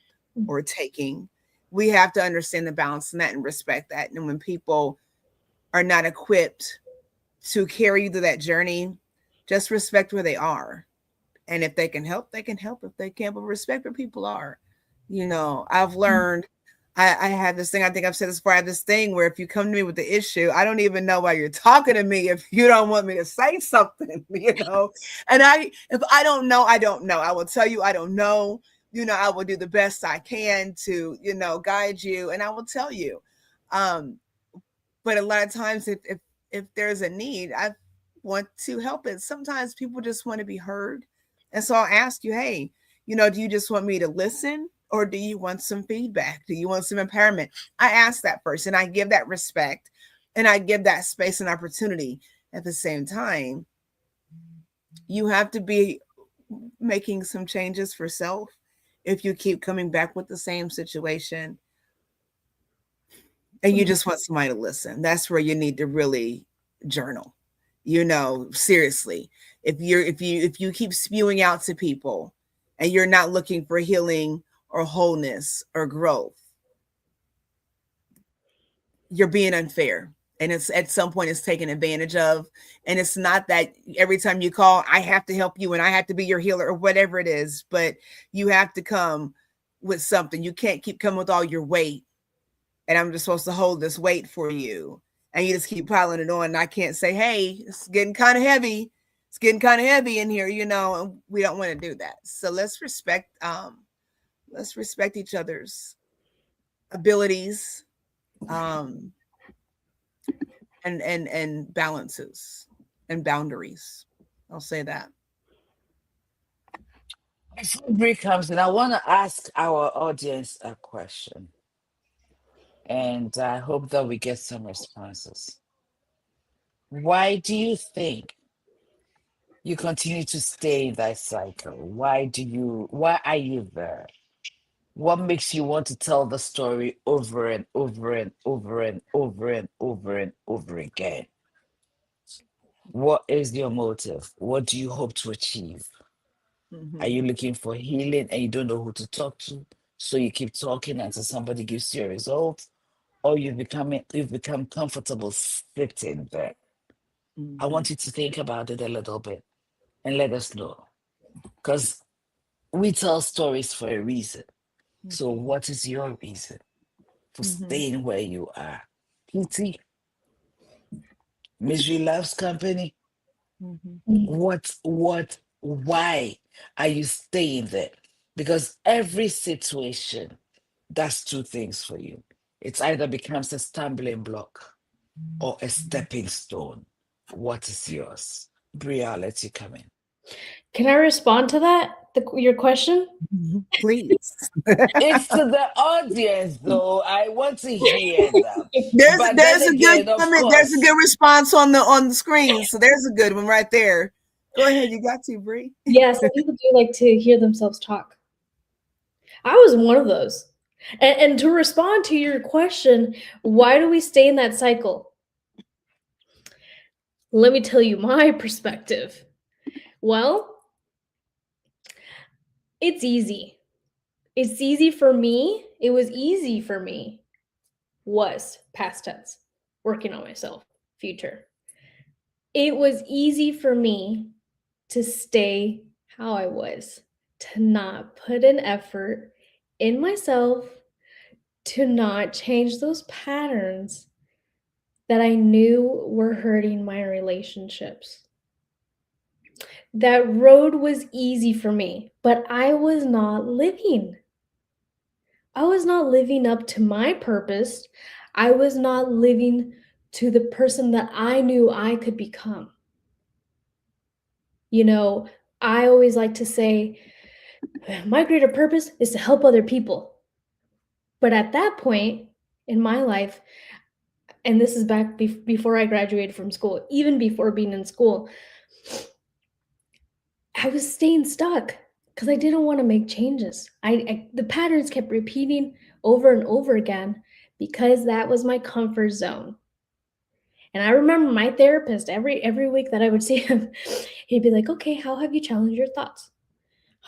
or taking. We have to understand the balance in that and respect that. And when people are not equipped to carry you through that journey, just respect where they are. And if they can help, they can help. If they can't, but respect where people are. I've learned, I have this thing, I think I've said this before, I have this thing where if you come to me with the issue, I don't even know why you're talking to me if you don't want me to say something, And if I don't know, I don't know. I will tell you I don't know. I will do the best I can to, guide you, and I will tell you. But a lot of times if there's a need, I want to help it. Sometimes people just want to be heard. And so I'll ask you, hey, do you just want me to listen, or do you want some feedback? Do you want some empowerment? I ask that person. I give that respect, and I give that space and opportunity. At the same time, you have to be making some changes for self if you keep coming back with the same situation and you just want somebody to listen. That's where you need to really journal. Seriously, if you keep spewing out to people and you're not looking for healing or wholeness or growth, you're being unfair. and it's at some point it's taken advantage of. And it's not that every time you call, I have to help you and I have to be your healer or whatever it is, but you have to come with something. You can't keep coming with all your weight. And I'm just supposed to hold this weight for you. And you just keep piling it on. And I can't say, hey, it's getting kind of heavy. It's getting kind of heavy in here, you know, and we don't want to do that. So let's respect each other's abilities, and balances and boundaries. I'll say that. Before Brie comes in, I want to ask our audience a question. And I hope that we get some responses. Why do you think you continue to stay in that cycle? Why are you there? What makes you want to tell the story over and over and over and over and over and over again? What is your motive? What do you hope to achieve? Are you looking for healing and you don't know who to talk to? So you keep talking until somebody gives you a result? Or you've become comfortable sitting there? I want you to think about it a little bit and let us know. Because we tell stories for a reason. So what is your reason for staying where you are? PT, Misery Loves Company. Why are you staying there? Because every situation does two things for you. It either becomes a stumbling block or a stepping stone. What is yours? Bria, I'll let you come in. Can I respond to that? Your question? Please. It's to the audience, though. I want to hear them. There's a good response on the screen. So there's a good one right there. Go ahead, you got to, Brie. Yes, people do like to hear themselves talk. I was one of those. And to respond to your question, why do we stay in that cycle? Let me tell you my perspective. Well, it's easy. It's easy for me. It was easy for me. Was past tense, working on myself, future. It was easy for me to stay how I was, to not put an effort in myself, to not change those patterns that I knew were hurting my relationships. That road was easy for me, but I was not living. I was not living up to my purpose. I was not living to the person that I knew I could become. You know, I always like to say, my greater purpose is to help other people. But at that point in my life, and this is back before I graduated from school, even before being in school, I was staying stuck because I didn't want to make changes. The patterns kept repeating over and over again because that was my comfort zone. And I remember my therapist every week that I would see him, he'd be like, okay, how have you challenged your thoughts?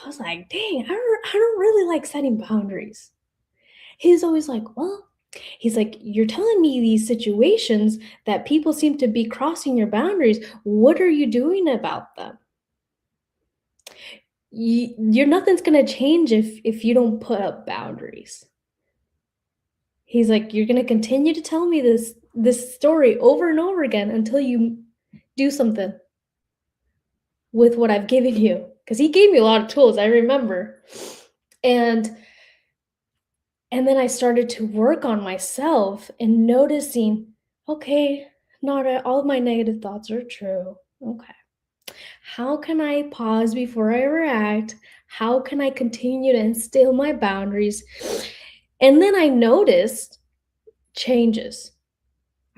I was like, dang, I don't really like setting boundaries. He's always like, well, he's like, you're telling me these situations that people seem to be crossing your boundaries. What are you doing about them? Nothing's going to change if you don't put up boundaries. He's like, you're going to continue to tell me this story over and over again until you do something with what I've given you. Because he gave me a lot of tools, I remember. And then I started to work on myself and noticing, okay, not all of my negative thoughts are true. Okay. How can I pause before I react? How can I continue to instill my boundaries? And then I noticed changes.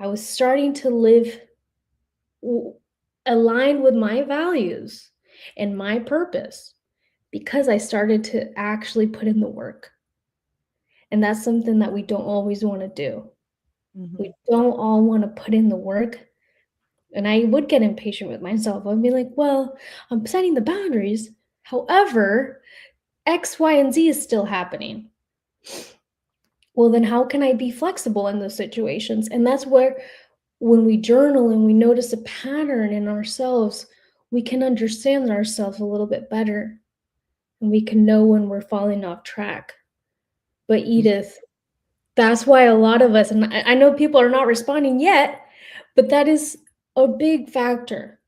I was starting to live aligned with my values and my purpose because I started to actually put in the work. And that's something that we don't always want to do. We don't all want to put in the work. And I would get impatient with myself. I'd be like, well, I'm setting the boundaries. However, X, Y, and Z is still happening. Well, then how can I be flexible in those situations? And that's where when we journal and we notice a pattern in ourselves, we can understand ourselves a little bit better and we can know when we're falling off track. But Edith, that's why a lot of us, and I know people are not responding yet, but that is a big factor,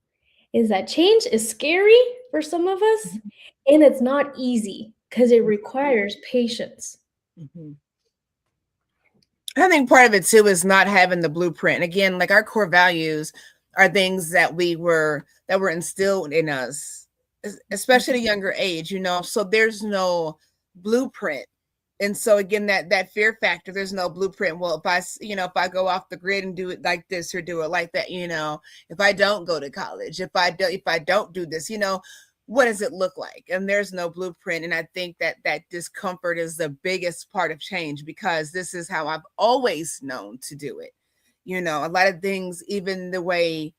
is that change is scary for some of us, and it's not easy because it requires patience. I think part of it too is not having the blueprint. Again, like our core values are things that were instilled in us, especially at a younger age, so there's no blueprint. And so again, that fear factor, there's no blueprint. Well, if I go off the grid and do it like this or do it like that, if I don't go to college, if I don't do this, what does it look like? And there's no blueprint. And I think that discomfort is the biggest part of change, because this is how I've always known to do it. A lot of things, even the way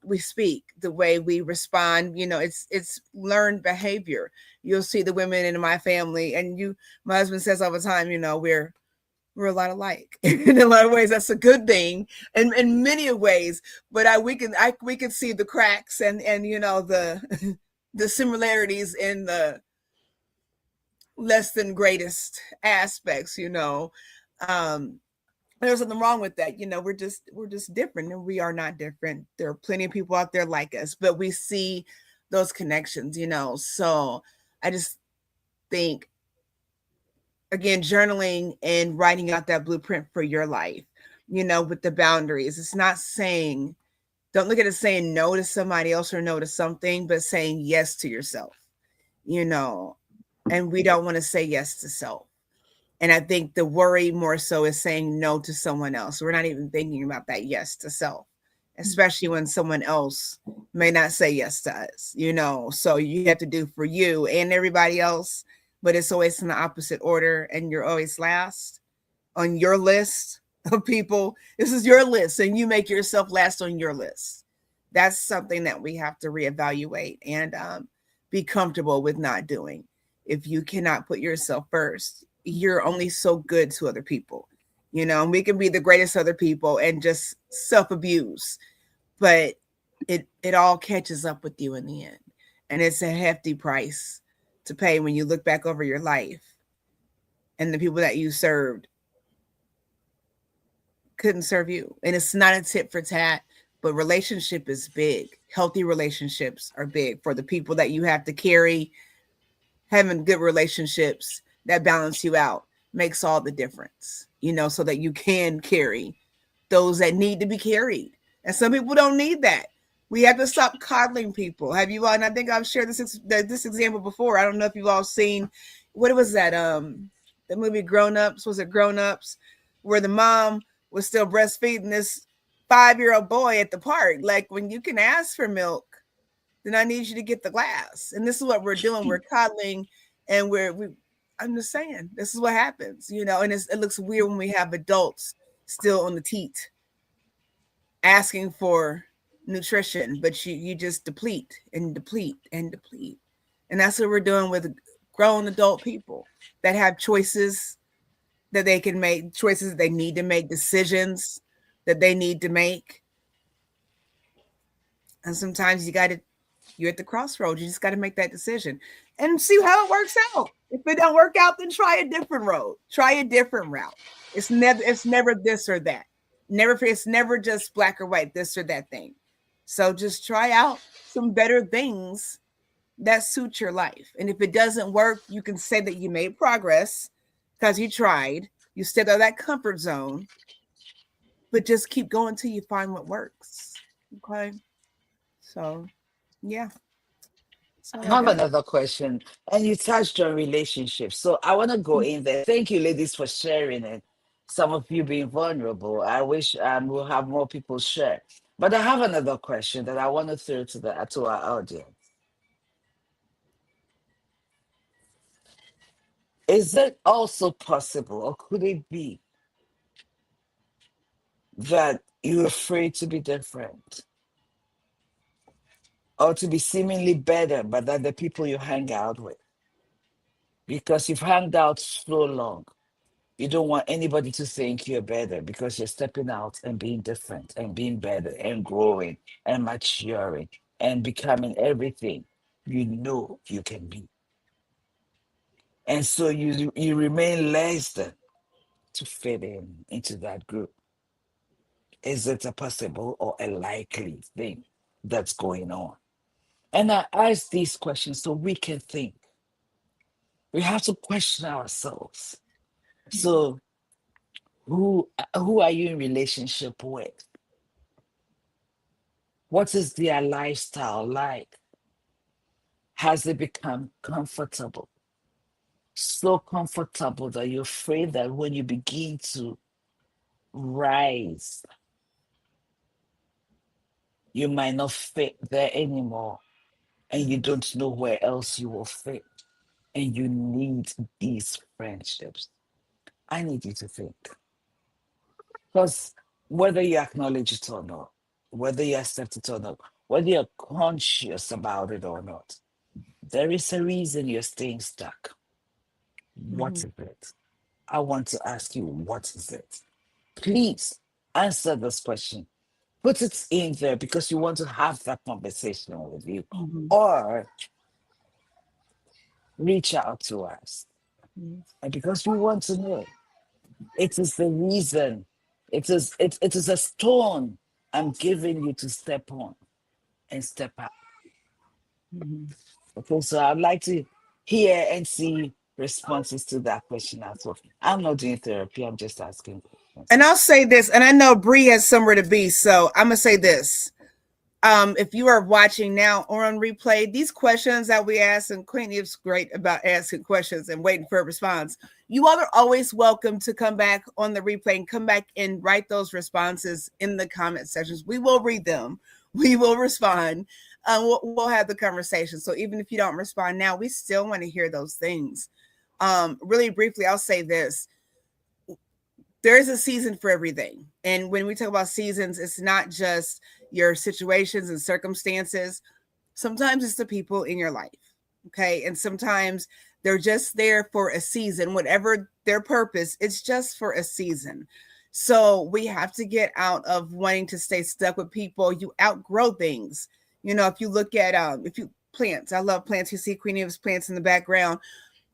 we speak, the way we respond, it's learned behavior. You'll see the women in my family, and my husband says all the time, we're a lot alike. In a lot of ways, that's a good thing, and in many ways. But we can see the cracks and the similarities in the less than greatest aspects. There's nothing wrong with that. We're just different, and we are not different. There are plenty of people out there like us, but we see those connections, so I just think, again, journaling and writing out that blueprint for your life, with the boundaries. It's not saying, don't look at it saying no to somebody else or no to something, but saying yes to yourself, and we don't want to say yes to self. And I think the worry more so is saying no to someone else. We're not even thinking about that yes to self, especially when someone else may not say yes to us, so you have to do for you and everybody else, but it's always in the opposite order, and you're always last on your list of people. This is your list, and you make yourself last on your list. That's something that we have to reevaluate and be comfortable with not doing. If you cannot put yourself first, you're only so good to other people, and we can be the greatest other people and just self-abuse, but it all catches up with you in the end. And it's a hefty price to pay when you look back over your life and the people that you served couldn't serve you. And it's not a tit for tat, but relationship is big. Healthy relationships are big for the people that you have to carry. Having good relationships that balance you out makes all the difference, so that you can carry those that need to be carried. And some people don't need that. We have to stop coddling people. Have you all? And I think I've shared this example before. I don't know if you've all seen, what was that? The movie Grown Ups. Was it Grown Ups? Where the mom was still breastfeeding this 5-year-old boy at the park. Like, when you can ask for milk, then I need you to get the glass. And this is what we're doing. We're coddling, and I'm just saying, this is what happens, and it looks weird when we have adults still on the teat asking for nutrition, but you just deplete and deplete and deplete. And that's what we're doing with grown adult people that have choices that they can make, choices that they need to make, decisions that they need to make. And sometimes you're at the crossroads. You just got to make that decision and see how it works out. If it don't work out, then try a different road. Try a different route. It's never this or that. It's never just black or white, this or that thing. So just try out some better things that suit your life. And if it doesn't work, you can say that you made progress because you tried. You stepped out of that comfort zone. But just keep going till you find what works. Okay. So, yeah. I have another question, and you touched on relationships. So I want to go in there. Thank you, ladies, for sharing it. Some of you being vulnerable. I wish we'll have more people share. But I have another question that I want to throw to our audience. Is it also possible, or could it be, that you're afraid to be different or to be seemingly better, but than the people you hang out with? Because you've hung out so long. You don't want anybody to think you're better because you're stepping out and being different and being better and growing and maturing and becoming everything you know you can be. And so you remain less than to fit in into that group. Is it a possible or a likely thing that's going on? And I ask these questions so we can think. We have to question ourselves. So who are you in relationship with? What is their lifestyle like? Has it become comfortable? So comfortable that you're afraid that when you begin to rise, you might not fit there anymore, and you don't know where else you will fit. And you need these friendships. I need you to think. Because whether you acknowledge it or not, whether you accept it or not, whether you're conscious about it or not, there is a reason you're staying stuck. What is it? I want to ask you, what is it? Please answer this question. Put it in there because you want to have that conversation with you, or reach out to us. And because we want to know, it is the reason, it is a stone I'm giving you to step on and step out. Okay, so I'd like to hear and see responses to that question as well. I'm not doing therapy, I'm just asking questions. And I'll say this, and I know Bree has somewhere to be, so I'm gonna say this. If you are watching now or on replay, these questions that we ask, and Queen is great about asking questions and waiting for a response. You all are always welcome to come back on the replay and come back and write those responses in the comment sections. We will read them. We will respond. We'll have the conversation. So even if you don't respond now, we still want to hear those things. Really briefly, I'll say this. There is a season for everything. And when we talk about seasons, it's not just your situations and circumstances. Sometimes it's the people in your life. Okay. And sometimes they're just there for a season, whatever their purpose, it's just for a season. So we have to get out of wanting to stay stuck with people. You outgrow things. You know, if you look at plants, I love plants. You see Queen Eve's plants in the background.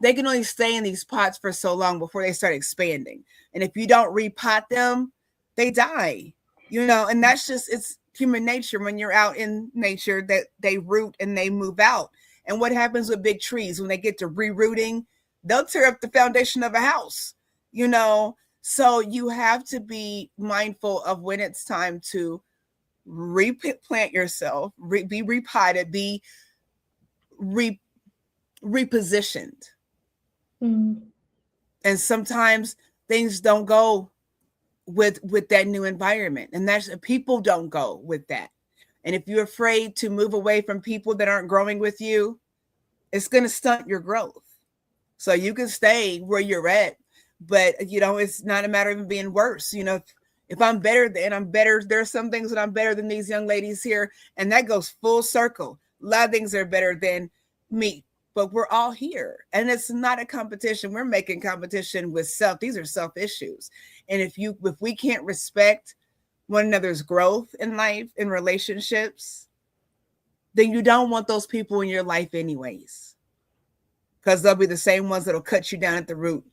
They can only stay in these pots for so long before they start expanding. And if you don't repot them, they die, you know, and that's just, it's human nature. When you're out in nature, that they root and they move out. And what happens with big trees when they get to rerouting, they'll tear up the foundation of a house, you know. So you have to be mindful of when it's time to replant yourself, be repotted, be repositioned. And sometimes things don't go with that new environment, and that's, people don't go with that. And if you're afraid to move away from people that aren't growing with you, it's going to stunt your growth. So you can stay where you're at, but you know, it's not a matter of being worse. You know, if I'm better, then I'm better. There are some things that I'm better than these young ladies here, and that goes full circle. A lot of things are better than me, but we're all here, and it's not a competition. We're making competition with self. These are self issues. And if we can't respect one another's growth in life, in relationships, then you don't want those people in your life anyways, because they'll be the same ones that'll cut you down at the root.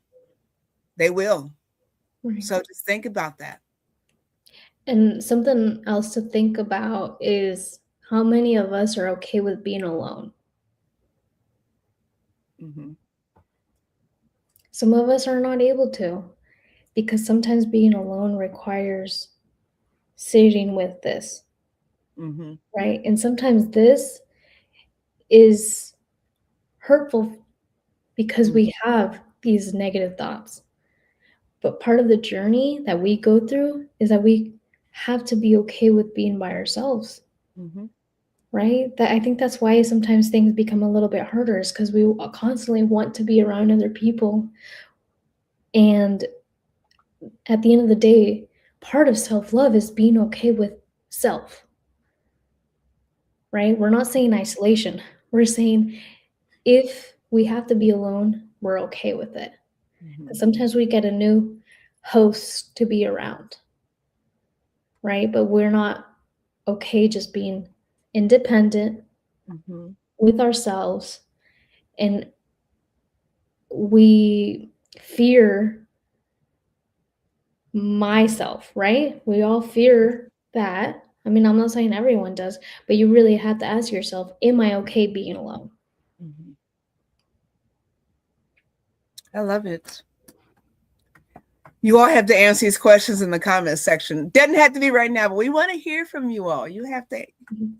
They will. Right. So just think about that. And something else to think about is how many of us are okay with being alone. Some of us are not able to, because sometimes being alone requires sitting with this, right? And sometimes this is hurtful because we have these negative thoughts. But part of the journey that we go through is that we have to be okay with being by ourselves. Right? That I think that's why sometimes things become a little bit harder, is because we constantly want to be around other people. And at the end of the day, part of self-love is being okay with self. Right? We're not saying isolation. We're saying if we have to be alone, we're okay with it. Because sometimes we get a new host to be around, right? But we're not okay just being independent with ourselves, and we fear myself, right? We all fear that. I mean, I'm not saying everyone does, but you really have to ask yourself, am I okay being alone? I love it. You all have to answer these questions in the comments section. Doesn't have to be right now, but we want to hear from you all. You have to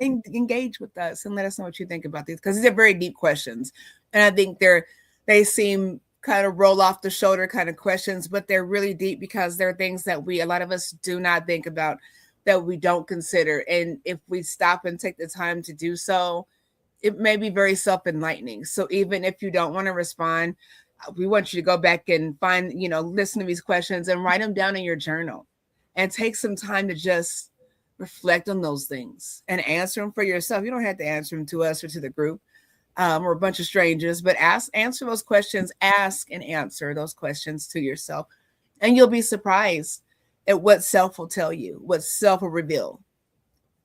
engage with us and let us know what you think about these, because these are very deep questions. And I think they seem kind of roll off the shoulder kind of questions, but they're really deep because they're things that a lot of us do not think about, that we don't consider. And if we stop and take the time to do so, it may be very self-enlightening. So even if you don't want to respond, we want you to go back and find, listen to these questions and write them down in your journal and take some time to just reflect on those things and answer them for yourself. You don't have to answer them to us or to the group or a bunch of strangers, but answer those questions, ask and answer those questions to yourself. And you'll be surprised at what self will tell you, what self will reveal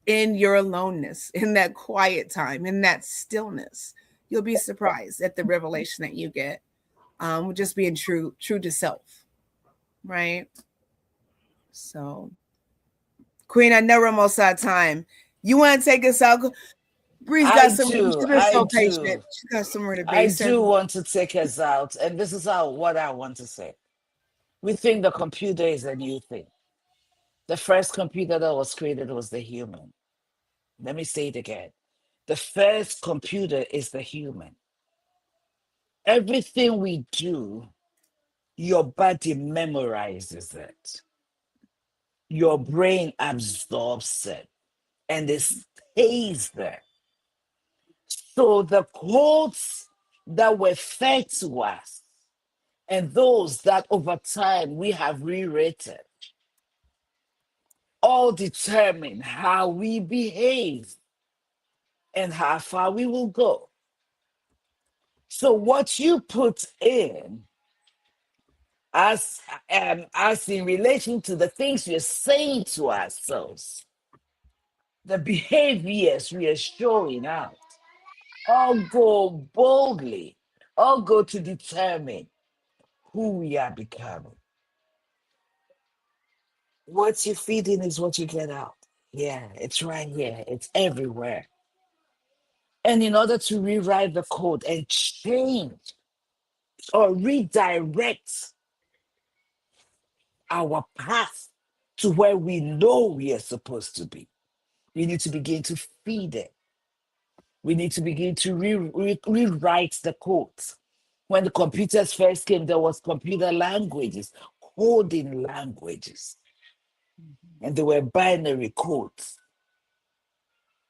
in your aloneness, in that quiet time, in that stillness. You'll be surprised at the revelation that you get. Just being true to self, right? So, Queen, I know we're almost out of time. You want to take us out? Bree's got some. She's been so patient. She's got somewhere to be. I do want to take us out, and this is what I want to say. We think the computer is a new thing. The first computer that was created was the human. Let me say it again. The first computer is the human. Everything we do, your body memorizes it. Your brain absorbs it, and it stays there. So the codes that were fed to us and those that over time we have rewritten all determine how we behave and how far we will go. So what you put in as in relation to the things we're saying to ourselves, the behaviors we are showing out, all go boldly, all go to determine who we are becoming. What you feed in is what you get out. Yeah, it's right here. It's everywhere. And in order to rewrite the code and change or redirect our path to where we know we are supposed to be, we need to begin to feed it. We need to begin to rewrite the codes. When the computers first came, there was computer languages, coding languages, and they were binary codes.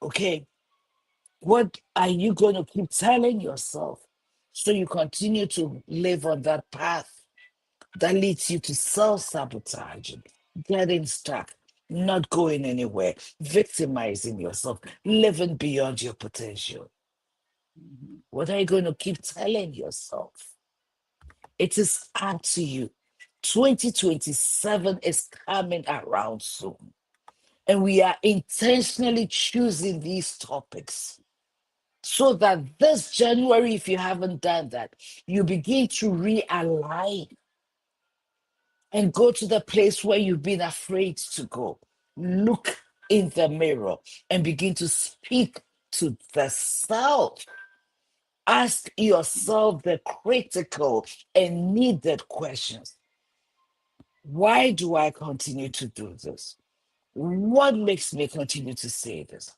Okay, what are you going to keep telling yourself so you continue to live on that path that leads you to self-sabotaging, getting stuck, not going anywhere, victimizing yourself, living beyond your potential? What are you going to keep telling yourself? It is up to you. 2027 is coming around soon. And we are intentionally choosing these topics so that this January, if you haven't done that, you begin to realign and go to the place where you've been afraid to go. Look in the mirror and begin to speak to the self. Ask yourself the critical and needed questions. Why do I continue to do this? What makes me continue to say this?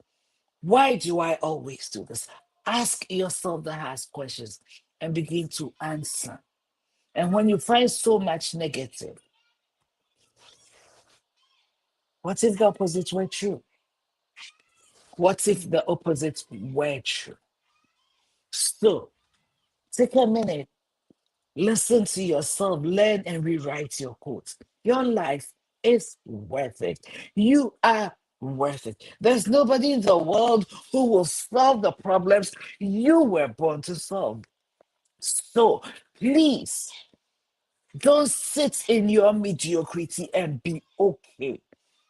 Why do I always do this? Ask yourself the hard questions and begin to answer. And when you find so much negative, what if the opposite were true? What if the opposite were true? So take a minute, listen to yourself, learn and rewrite your codes. Your life is worth it. You are worth it. There's nobody in the world who will solve the problems you were born to solve. So please Don't sit in your mediocrity and be okay.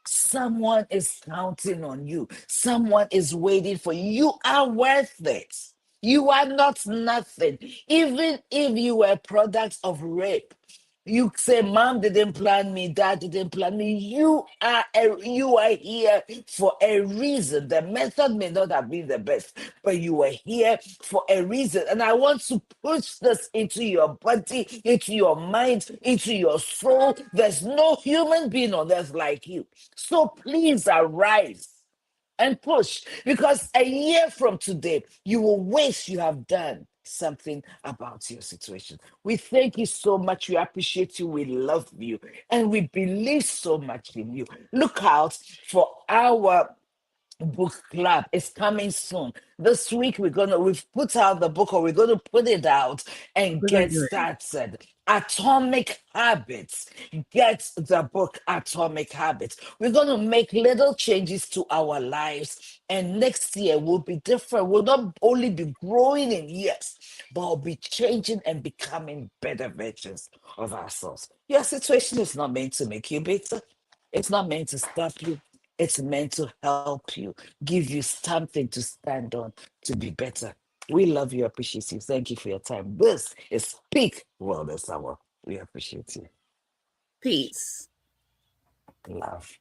Someone is counting on you. Someone is waiting for you. You are worth it. You are not nothing. Even if you were a product of rape, you say, "Mom didn't plan me, Dad didn't plan me." You are here for a reason. The method may not have been the best, but you are here for a reason. And I want to push this into your body, into your mind, into your soul. There's no human being on earth like you. So please arise and push, because a year from today you will wish you have done something about your situation. We thank you so much. We appreciate you. We love you, and we believe so much in you. Look out for our book club. Is coming soon. This week we've put out the book, or we're gonna put it out and We're gonna get do it. started. Atomic Habits. Get the book Atomic Habits. We're gonna make little changes to our lives, and next year will be different. We'll not only be growing in years, but we'll be changing and becoming better versions of ourselves. Your situation is not meant to make you better. It's not meant to stop you. It's meant to help you, give you something to stand on to be better. We love you, appreciate you. Thank you for your time. This is Peak Wellness Hour. We appreciate you. Peace. Love.